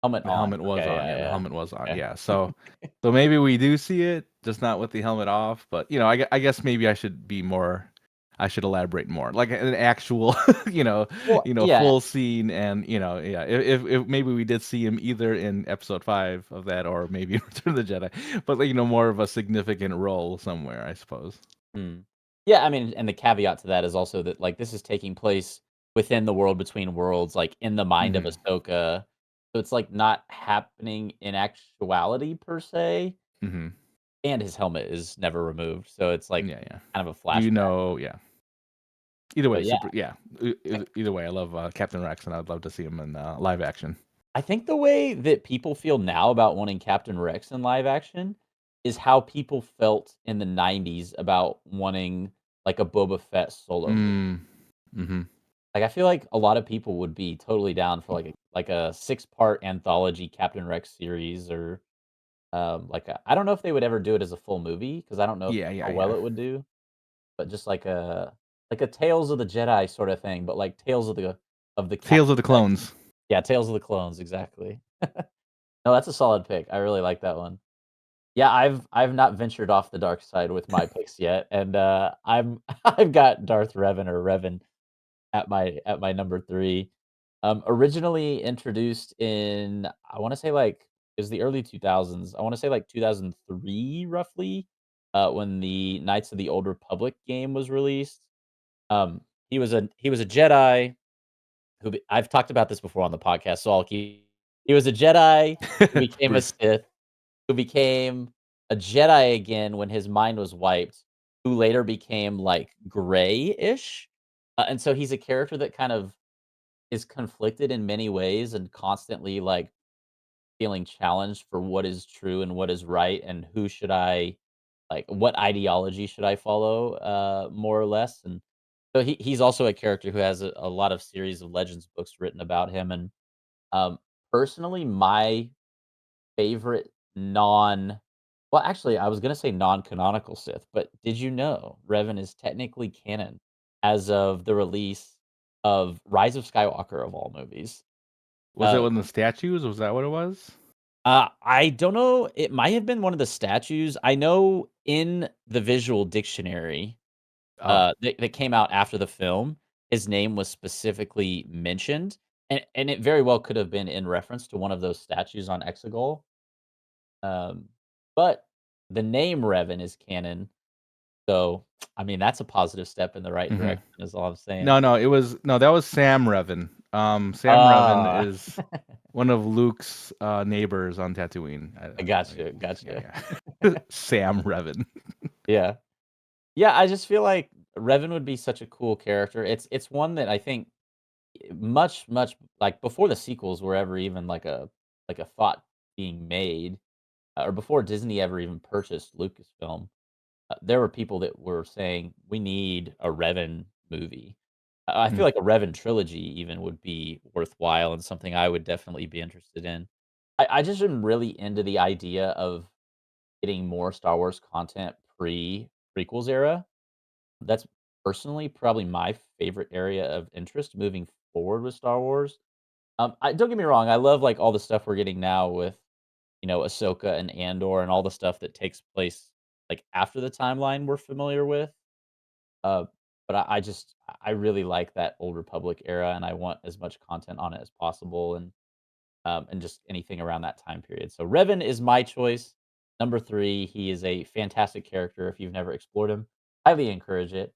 Helmet The on. helmet was Okay, on. yeah, Yeah, the yeah, helmet was on. yeah. Yeah. Okay. So maybe we do see it, just not with the helmet off, but I guess maybe I should elaborate more. Like an actual, Well, yeah. full scene and, yeah, if maybe we did see him either in episode 5 of that or maybe Return of the Jedi, but like, more of a significant role somewhere, I suppose. Mm. Yeah, I mean, and the caveat to that is also that, like, this is taking place within the world between worlds, like, in the mind of Mhm. Ahsoka. So it's, like, not happening in actuality per se, Mhm. and his helmet is never removed, so it's, like, Yeah, yeah. kind of a Do you flashback. know yeah. Either way, But yeah, super yeah. Either way, I love Captain Rex and I'd love to see him in live action. I think the way that people feel now about wanting Captain Rex in live action is how people felt in the '90s about wanting, like, a Boba Fett solo movie. Mm. Mhm. Like, I feel like a lot of people would be totally down for, like a six-part anthology Captain Rex series or, like a I don't know if they would ever do it as a full movie because I don't know Yeah, yeah, how well yeah. it would do, but just like a Tales of the Jedi sorta thing, but like Tales of the Tales of Captain the Rex. Clones. Yeah, Tales of the Clones, exactly. No, that's a solid pick. I really like that one. Yeah, I've not ventured off the dark side with my picks yet, and, I'm I've got Darth Revan or Revan at my number 3. Originally introduced in, I wanna say, like, it was the early 2000s. I wanna say, like, 2003 roughly, when the Knights of the Old Republic game was released. He was a Jedi I've talked about this before on the podcast, so I'll keep he was a Jedi who became a Brief. Sith, who became a Jedi again when his mind was wiped, who later became, like, gray-ish, and so he's a character that kind of is conflicted in many ways and constantly, like, feeling challenged for what is true and what is right and who should I like, what ideology should I follow, more or less, and so he's also a character who has a lot of series of Legends books written about him, and, um, personally, my favorite non well, actually, I was gonna say non-canonical Sith, but did you know Revan is technically canon as of the release of Rise of Skywalker of all movies? Was it Uh, one of the statues? Was that what it was? I don't know, it might have been one of the statues. I know in the visual dictionary, Oh. that came out after the film, his name was specifically mentioned, and it very well could have been in reference to one of those statues on Exegol. Um, but the name Revan is canon, so, I mean, that's a positive step in the right Hmm. direction is all I'm saying. No, no, that was Sam Revan. Sam Revan Ah, is one of Luke's neighbors on Tatooine. I Yeah, gotcha. yeah. Sam Revan. Yeah. Yeah, I just feel like Revan would be such a cool character. It's one that I think much like, before the sequels were ever even like a thought being made, or before Disney ever even purchased Lucasfilm, there were people that were saying, "We need a Revan movie." I feel Mhm. like a Revan trilogy even would be worthwhile and something I would definitely be interested in. I just am really into the idea of getting more Star Wars content prequels era. That's personally probably my favorite area of interest moving forward with Star Wars. I don't get me wrong, I love, like, all the stuff we're getting now with, Ahsoka and Andor and all the stuff that takes place, like, after the timeline we're familiar with. Uh, but I really like that Old Republic era, and I want as much content on it as possible, and just anything around that time period. So Revan is my choice. Number 3, he is a fantastic character. If you've never explored him, highly encourage it.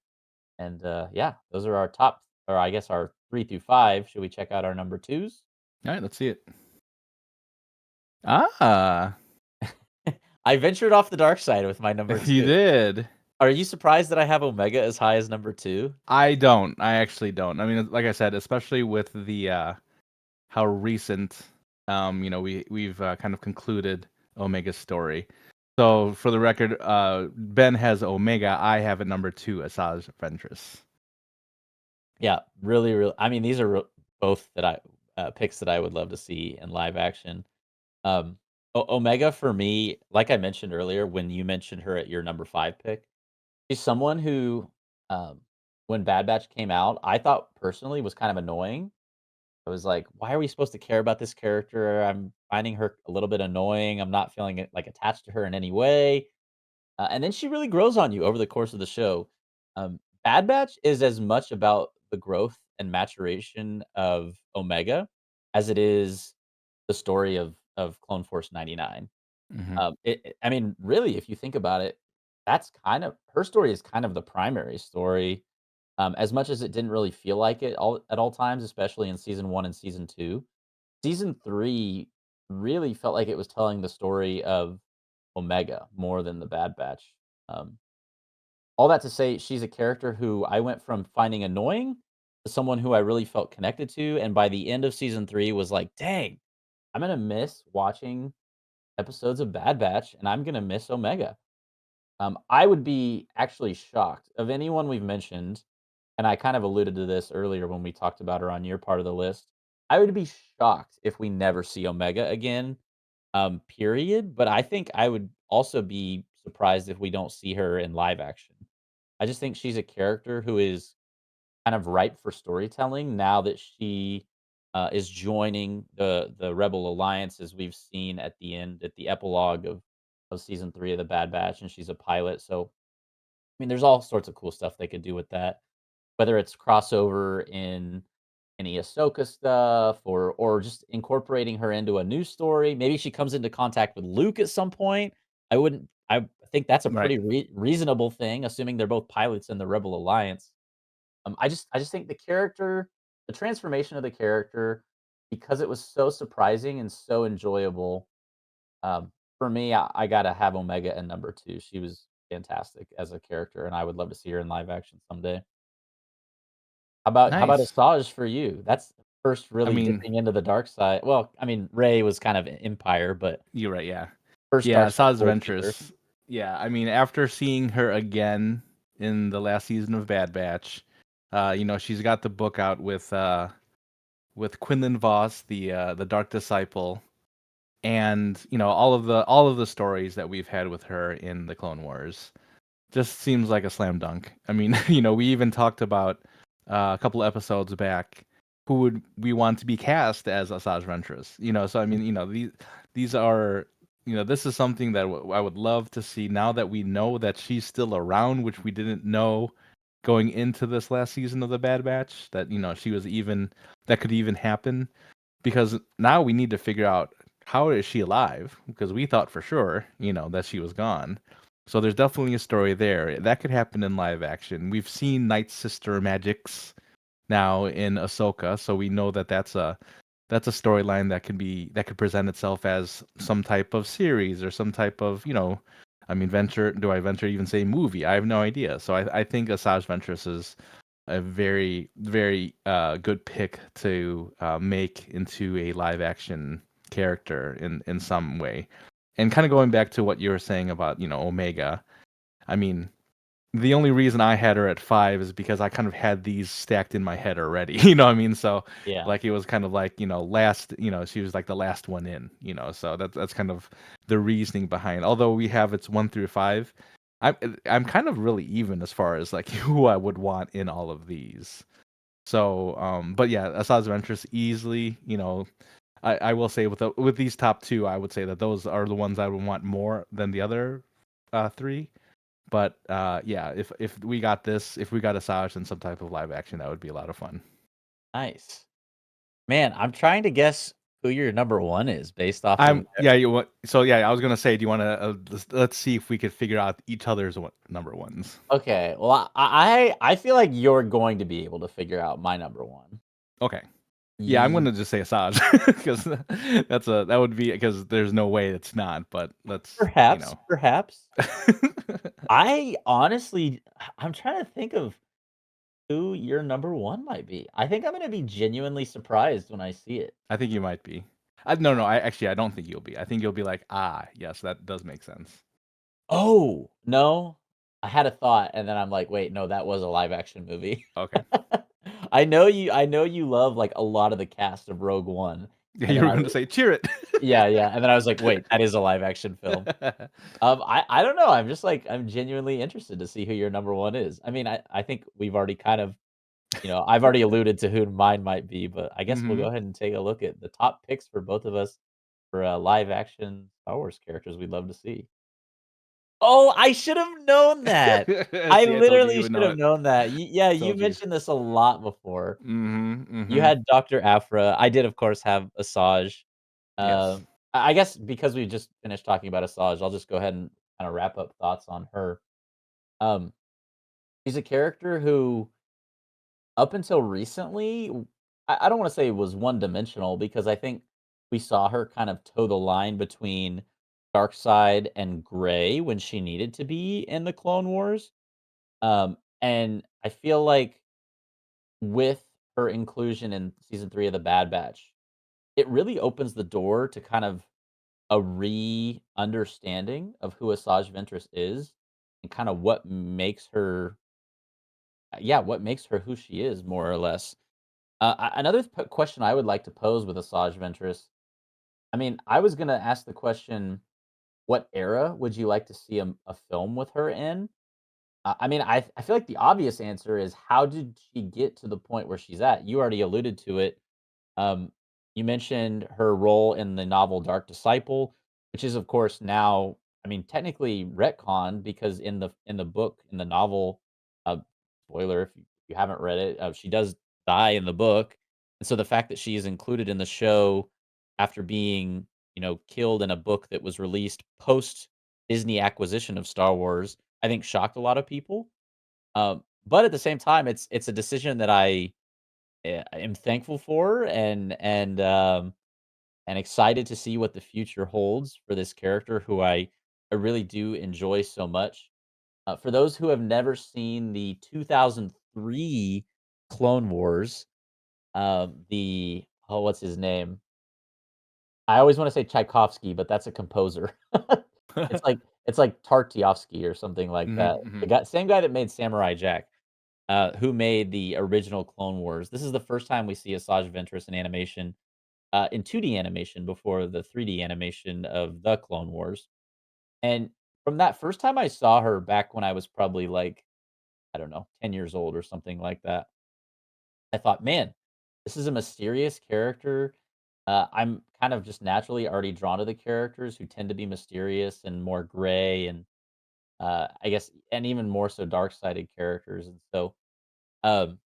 And, yeah, those are our top, or I guess our 3 through 5. Should we check out our number 2s? All right, let's see it. Ah, I ventured off the dark side with my number you 2. did. Are you surprised that I have Omega as high as number 2? I don't. I actually don't. I mean, like I said, especially with the how recent, we've kind of concluded Omega's story. So for the record, Ben has Omega. I have at number 2 Asajj Ventress. Yeah, really I mean, these are both that picks that I would love to see in live action. Um, Omega for me, like I mentioned earlier, when you mentioned her at your number 5 pick, she's someone who, um, when Bad Batch came out, I thought personally was kind of annoying. I was like, "Why are we supposed to care about this character? I'm finding her a little bit annoying. I'm not feeling it like attached to her in any way." And then she really grows on you over the course of the show. Bad Batch is as much about the growth and maturation of Omega as it is the story of Clone Force 99. Hmm. I mean, really, if you think about it, that's kind of her story is kind of the primary story. As much as it didn't really feel like it all at all times, especially in season 1 and season 2. Season 3 really felt like it was telling the story of Omega more than the Bad Batch. Um, all that to say, she's a character who I went from finding annoying to someone who I really felt connected to, and by the end of season 3 was like, "Dang, I'm gonna miss watching episodes of Bad Batch, and I'm gonna miss Omega." I would be actually shocked of anyone we've mentioned, and I kind of alluded to this earlier when we talked about her on your part of the list. I would be shocked if we never see Omega again, period. But I think I would also be surprised if we don't see her in live action. I just think she's a character who is kind of ripe for storytelling now that she is joining the Rebel Alliance, as we've seen at the end, at the epilogue of season 3 of the Bad Batch, and she's a pilot. So, I mean, there's all sorts of cool stuff they could do with that, whether it's crossover in any Ahsoka stuff or just incorporating her into a new story. Maybe she comes into contact with Luke at some point. I think that's a Right. pretty reasonable thing, assuming they're both pilots in the Rebel Alliance. I just think the transformation of the character, because it was so surprising and so enjoyable, for me, I gotta have Omega at number 2. She was fantastic as a character, and I would love to see her in live action someday. How about Nice. Asajj for you? That's first I really mean, dipping into the dark side. Well, I mean, Rey was kind of Empire, but you're right. Yeah. first Yeah, dark side Asajj Stormtrooper. Ventress. Yeah, I mean, after seeing her again in the last season of Bad Batch, she's got the book out with Quinlan Voss, the Dark Disciple, and all of the stories that we've had with her in the Clone Wars. Just seems like a slam dunk. I mean, we even talked about a couple episodes back who would we want to be cast as Asajj Ventress. So I mean, these are this is something that I would love to see now that we know that she's still around, which we didn't know going into this last season of the Bad Batch, that she was even that could even happen, because now we need to figure out. how is she alive? Because we thought for sure, that she was gone. So there's definitely a story there. That could happen in live action. We've seen Night Sister magics now in Ahsoka, so we know that that's a storyline that could present itself as some type of series or some type of, I mean, do I venture to even say movie? I have no idea. So I think Asajj Ventress is a very, very good pick to make into a live action character in some way. And kind of going back to what you were saying about, Omega, I mean, the only reason I had her at 5 is because I kind of had these stacked in my head already, you know what I mean? So, Yeah. like, it was kind of like, she was like the last one in, so that's kind of the reasoning behind. Although we have it's 1 through 5, I'm kind of really even as far as like who I would want in all of these. So, but yeah, Asajj Ventress easily, I will say with these top 2, I would say that those are the ones I would want more than the other 3. But yeah, if we got Asajj in some type of live action, that would be a lot of fun. Nice. Man, I'm trying to guess who your number 1 is based off of Yeah, you want so yeah, I was gonna say, do you want to let's see if we could figure out each other's number ones. okay, well, I feel like you're going to be able to figure out my number 1. Okay, yeah, I'm Ye gonna just say Asajj because that would be because there's no way it's not. But let's Perhaps, perhaps. I honestly I'm trying to think of who your number 1 might be. I think I'm gonna be genuinely surprised when I see it. I think you might be. No, I don't think you'll be. I think you'll be like, ah, yes, that does make sense. Oh, no. I had a thought, and then I'm like, "Wait, no, that was a live action movie." Okay, I know you love, like, a lot of the cast of Rogue One, yeah, and you then were I going to say cheer it. yeah, yeah, and then I was like, "Wait, that is a live action film." I don't know, I'm just, like, I'm genuinely interested to see who your number 1 is. I mean, I think we've already kind of I've already alluded to who mine might be, but I guess we'll Hmm. go ahead and take a look at the top picks for both of us for, live action Star Wars characters we'd love to see. Oh, I should have known that. I See, I told you literally you would should know have it. known that. Yeah, you Told you. mentioned this a lot before. Mhm, You mhm. had Doctor Aphra. I did, of course, have Asajj. Yes. I guess because we just finished talking about Asajj, I'll just go ahead and kinda wrap up thoughts on her. Um, she's a character who, up until recently, I don't wanna say was one-dimensional because I think we saw her kind of toe the line between dark side and gray when she needed to be in the Clone Wars. And I feel like with her inclusion in season 3 of The Bad Batch, it really opens the door to kind of a re-understanding of who Asajj Ventress is and kind of what makes her yeah, what makes her who she is more or less. Another question I would like to pose with Asajj Ventress, I mean, I was gonna ask the question, what era would you like to see a film with her in? I mean, I feel like the obvious answer is how did she get to the point where she's at? You already alluded to it. Um, you mentioned her role in the novel Dark Disciple, which is, of course, now, I mean, technically retcon because in the book in the novel, uh, spoiler if you haven't read it, she does die in the book, and so the fact that she is included in the show after being killed in a book that was released post Disney acquisition of Star Wars, I think shocked a lot of people. But at the same time, it's a decision that I am thankful for and excited to see what the future holds for this character who I really do enjoy so much. For those who have never seen the 2003 Clone Wars, the what's his name? I always want to say Tchaikovsky, but that's a composer. It's like Tartiovsky or something like Mhm, that. The mhm. same guy that made Samurai Jack, who made the original Clone Wars. This is the first time we see Asajj Ventress in animation, in 2D animation before the 3D animation of the Clone Wars. And from that first time I saw her back when I was probably like, I don't know, 10 years old or something like that, I thought, man, this is a mysterious character. I'm kind of just naturally already drawn to the characters who tend to be mysterious and more gray and I guess, and even more so dark-sided characters. And so, um,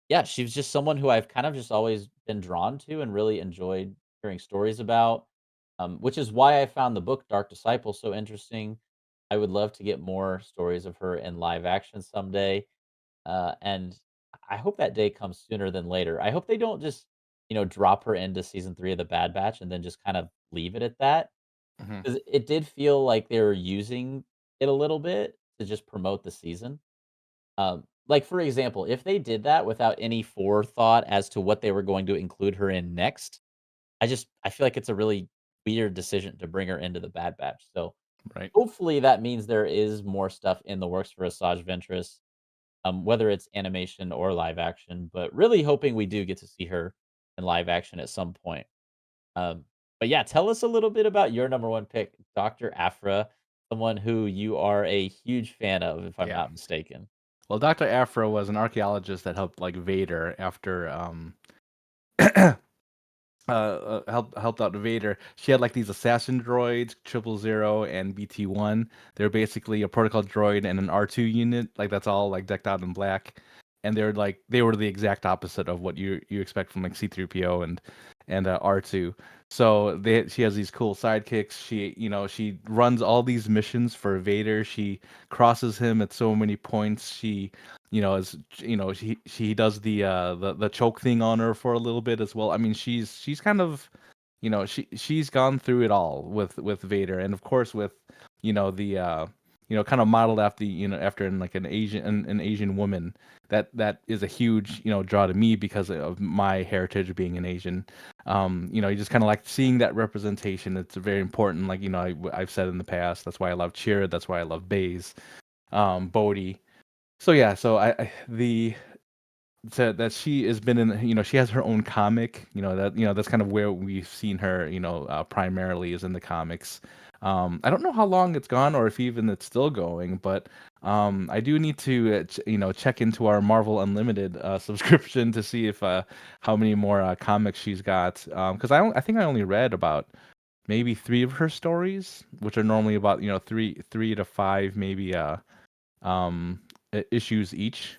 yeah, she was just someone who I've kind of just always been drawn to and really enjoyed hearing stories about. which is why I found the book Dark Disciple so interesting. I would love to get more stories of her in live action someday, and I hope that day comes sooner than later. I hope they don't just, drop her into season 3 of The Bad Batch and then just kind of leave it at that, Mhm. 'cause it did feel like they were using it a little bit to just promote the season. Like, for example, if they did that without any forethought as to what they were going to include her in next, I feel like it's a really weird decision to bring her into The Bad Batch, so Right. hopefully that means there is more stuff in the works for Asajj Ventress, whether it's animation or live action, but really hoping we do get to see her in live action at some point. Um, but yeah, tell us a little bit about your number 1 pick, Dr. Aphra, someone who you are a huge fan of, if I'm Yeah. not mistaken. Well, Dr. Aphra was an archaeologist that helped like Vader after helped out Vader. She had like these assassin droids, 000 and BT-1. They're basically a protocol droid and an R2 unit. Like that's all like decked out in black. And they were the exact opposite of what you expect from like C-3PO and R2. So she has these cool sidekicks. She runs all these missions for Vader. She crosses him at so many points. She does the choke thing on her for a little bit as well. I mean, she's kind of, she's gone through it all with Vader, and of course with, the kind of modeled after, after in like an Asian woman. That is a huge, draw to me because of my heritage being an Asian. You just kind of like seeing that representation. It's very important. Like, I've said in the past, that's why I love Chirrut. That's why I love Baze, Bodhi. So yeah, so I the that she has been in, she has her own comic, that's kind of where we've seen her, primarily is in the comics. I don't know how long it's gone or if even it's still going, but I do need to check into our Marvel Unlimited subscription to see if how many more comics she's got, because I think I only read about maybe 3 of her stories, which are normally about, 3 to 5 maybe um issues each.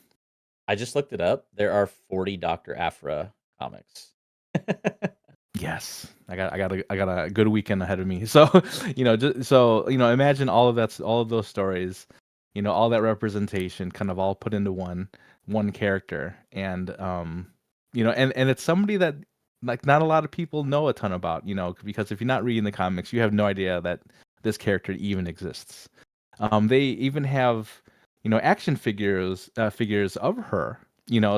I just looked it up. There are 40 Dr. Aphra comics. Yes, I got a good weekend ahead of me. So, imagine all of those stories, all that representation, kind of all put into one character, and and it's somebody that like not a lot of people know a ton about, because if you're not reading the comics, you have no idea that this character even exists. They even have, action figures of her.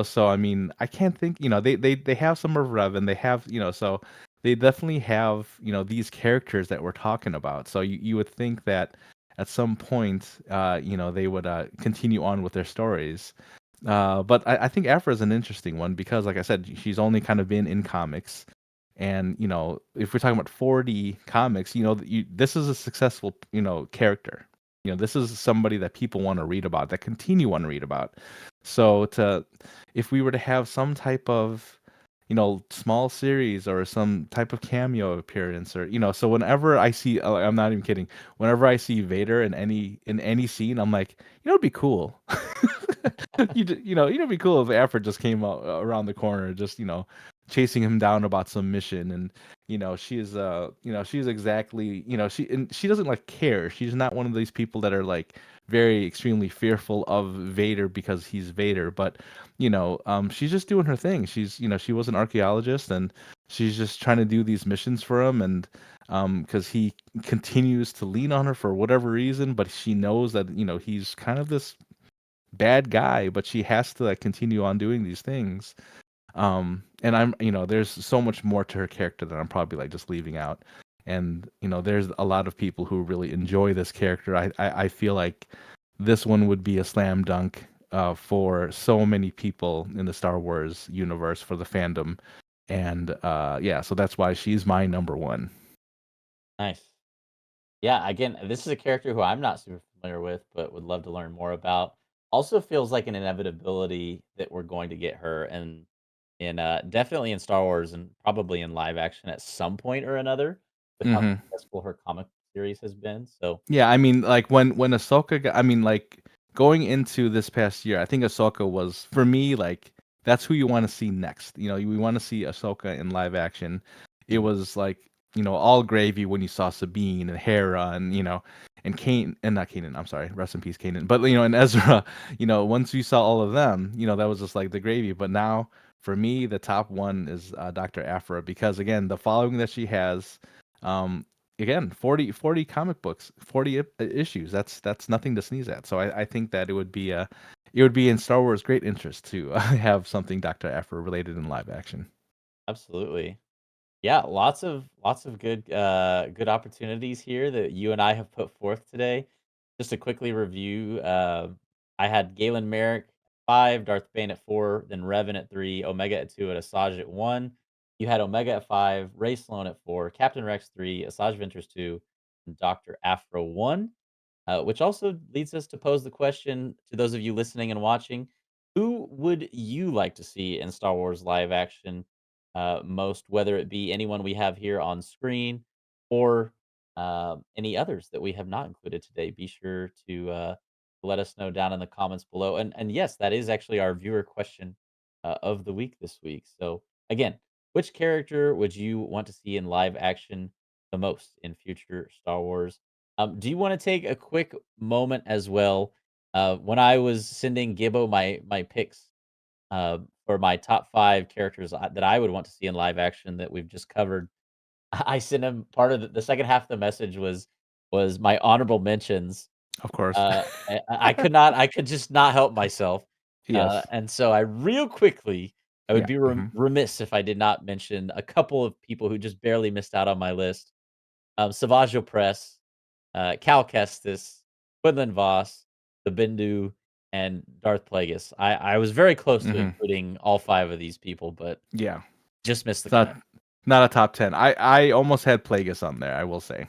So I mean, I can't think. They have some of Rev, and they have, so they definitely have, these characters that we're talking about. So you would think that at some point, they would continue on with their stories. But I think Afra is an interesting one because, like I said, she's only kind of been in comics. And if we're talking about 40 comics, this is a successful, character. This is somebody that people want to read about, that continue want to read about. So if we were to have some type of, small series or some type of cameo appearance, or so whenever I see, I'm not even kidding, whenever I see Vader in any scene, I'm like, it'd be cool. It'd be cool if Alfred just came out around the corner, just chasing him down about some mission, and she's exactly, she doesn't like care. She's not one of these people that are like very extremely fearful of Vader because he's Vader, but she's just doing her thing. She was an archaeologist, and she's just trying to do these missions for him, and because he continues to lean on her for whatever reason, but she knows that he's kind of this bad guy, but she has to like continue on doing these things. And there's so much more to her character that I'm probably like just leaving out. And there's a lot of people who really enjoy this character. I feel like this one would be a slam dunk for so many people in the Star Wars universe, for the fandom. And yeah, so that's why she's my number one. Nice. Yeah, again, this is a character who I'm not super familiar with, but would love to learn more about. Also feels like an inevitability that we're going to get her and definitely in Star Wars and probably in live action at some point or another with how Hmm. successful her comic series has been. So, Yeah, I mean, like when Ahsoka, I mean, like going into this past year, I think Ahsoka was for me like that's who you want to see next. We want to see Ahsoka in live action. It mhm, was like all gravy when you saw Sabine and Hera and and Kane and not Kanan. I'm sorry, rest in peace, Kanan. But and Ezra, once you saw all of them, that was just like the gravy. But now for me, the top one is Dr. Aphra because again, the following that she has, um, again, 40 comic books, 40 issues. That's nothing to sneeze at. So I think that it would be in Star Wars great interest to have something Dr. Aphra related in live action. Absolutely. Yeah, lots of good opportunities here that you and I have put forth today. Just to quickly review, I had Galen Merrick at 5, Darth Bane at 4, then Revan at 3, Omega at 2, and Asajj at 1. You had Omega at 5, Ray Sloan at 4, Captain Rex 3, Asajj Ventress 2, and Dr. Afro 1. Which also leads us to pose the question to those of you listening and watching: who would you like to see in Star Wars live action most? Whether it be anyone we have here on screen or any others that we have not included today, be sure to let us know down in the comments below. And yes, that is actually our viewer question of the week this week. So again, which character would you want to see in live action the most in future Star Wars? Do you want to take a quick moment as well? When I was sending Gibbo my picks for my top 5 characters that I would want to see in live action that we've just covered, I sent him part of the second half of the message was my honorable mentions. Of course. I could just not help myself, Yes. and so I real quickly I would Yeah. be Mhm. remiss if I did not mention a couple of people who just barely missed out on my list. Savage Opress, Cal Kestis, Quinlan Voss, the Bendu, and Darth Plagueis. I was very close to Mhm. including all 5 of these people, but Yeah. just missed the It's not cut. not a top 10. I almost had Plagueis on there, I will say.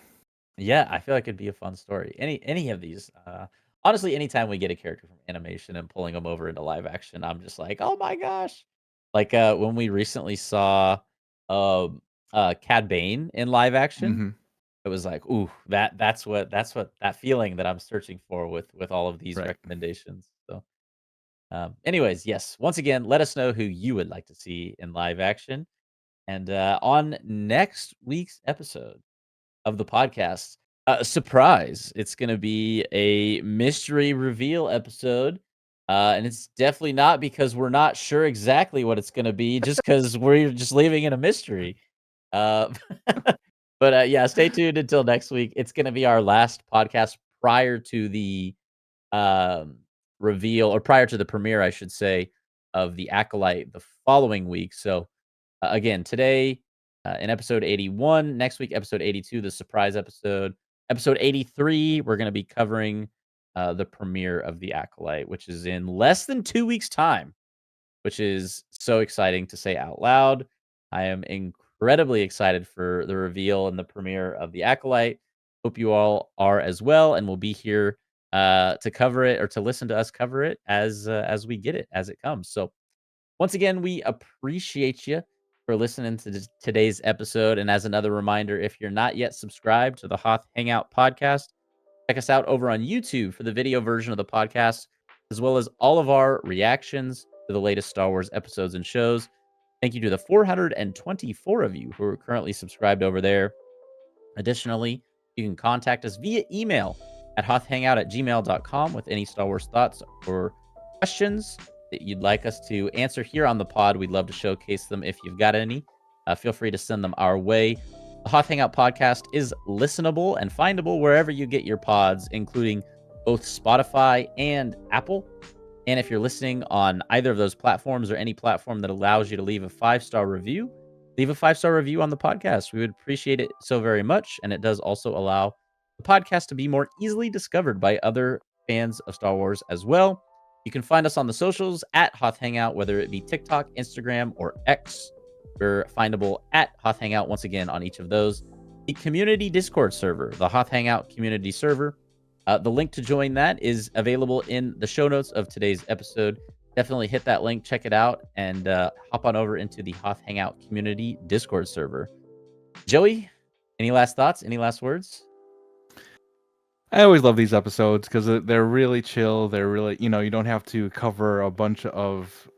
Yeah, I feel like it'd be a fun story. Any of these, honestly, anytime we get a character from animation and pulling them over into live action, I'm just like, "Oh my gosh." Like, when we recently saw, um, Cad Bane in live action, Mhm. it was like, "Ooh, that's what that feeling that I'm searching for with all of these Right. recommendations." So, anyways, yes, once again, let us know who you would like to see in live action. And, on next week's episode of the podcast, surprise, it's gonna be a mystery reveal episode, and it's definitely not because we're not sure exactly what it's gonna be, just because 'cause we're just leaving it a mystery. Uh, but, yeah, stay tuned until next week. It's gonna be our last podcast prior to the, um, reveal, or prior to the premiere, I should say, of the Acolyte the following week. So, again, today, in episode 81, next week, episode 82, the surprise episode. Episode 83, we're going to be covering the premiere of The Acolyte, which is in less than 2 weeks' time, which is so exciting to say out loud. I am incredibly excited for the reveal and the premiere of The Acolyte. Hope you all are as well, and we'll be here to cover it, or to listen to us cover it as we get it, as it comes. So once again, we appreciate you for listening to today's episode. And as another reminder, if you're not yet subscribed to the Hoth Hangout podcast, check us out over on YouTube for the video version of the podcast, as well as all of our reactions to the latest Star Wars episodes and shows. Thank you to the 424 of you who are currently subscribed over there. Additionally, you can contact us via email at hothhangout@gmail.com with any Star Wars thoughts or questions that you'd like us to answer here on the pod. We'd love to showcase them if you've got any. Feel free to send them our way. The Hoth Hangout podcast is listenable and findable wherever you get your pods, including both Spotify and Apple. And if you're listening on either of those platforms, or any platform that allows you to leave a 5-star review, leave a 5-star review on the podcast. We would appreciate it so very much. And it does also allow the podcast to be more easily discovered by other fans of Star Wars as well. You can find us on the socials at Hoth Hangout, whether it be TikTok, Instagram, or X. We're findable at Hoth Hangout once again on each of those. The community Discord server, the Hoth Hangout community server, the link to join that is available in the show notes of today's episode. Definitely hit that link, check it out, and hop on over into the Hoth Hangout community Discord server. Joey, any last thoughts? Any last words? I always love these episodes because they're really chill. They're really, you don't have to cover a bunch of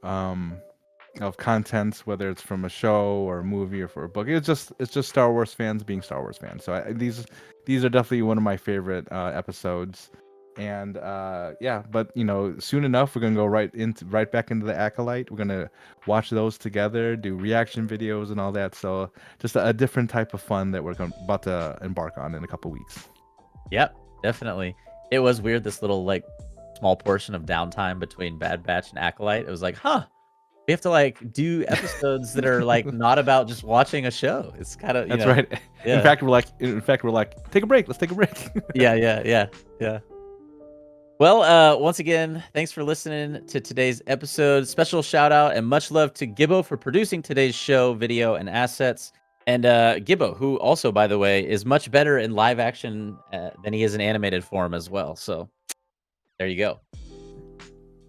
of content, whether it's from a show or a movie or for a book. It's just Star Wars fans being Star Wars fans. So these are definitely one of my favorite episodes. And yeah, but soon enough we're gonna go right back into the Acolyte. We're gonna watch those together, do reaction videos and all that. So just a different type of fun that about to embark on in a couple weeks. Yep, definitely. It was weird, this little, like, small portion of downtime between Bad Batch and Acolyte. It was like, "Huh, we have to, like, do episodes that are, like, not about just watching a show." It's kinda, That's right. yeah. In fact, we're like, take a break. Let's take a break. Yeah, yeah, yeah, yeah. Well, once again, thanks for listening to today's episode. Special shout out and much love to Gibbo for producing today's show, video, and assets. And Gibbo, who also, by the way, is much better in live action than he is in animated form as well. So there you go.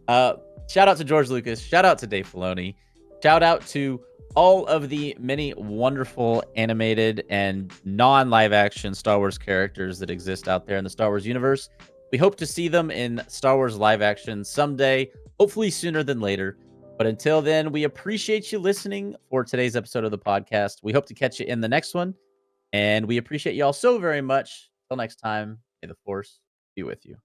Uh, Shout out to George Lucas. Shout out to Dave Filoni. Shout out to all of the many wonderful animated and non-live action Star Wars characters that exist out there in the Star Wars universe. We hope to see them in Star Wars live action someday, hopefully sooner than later. But until then, we appreciate you listening for today's episode of the podcast. We hope to catch you in the next one, and we appreciate you all so very much. Till next time, may the Force be with you.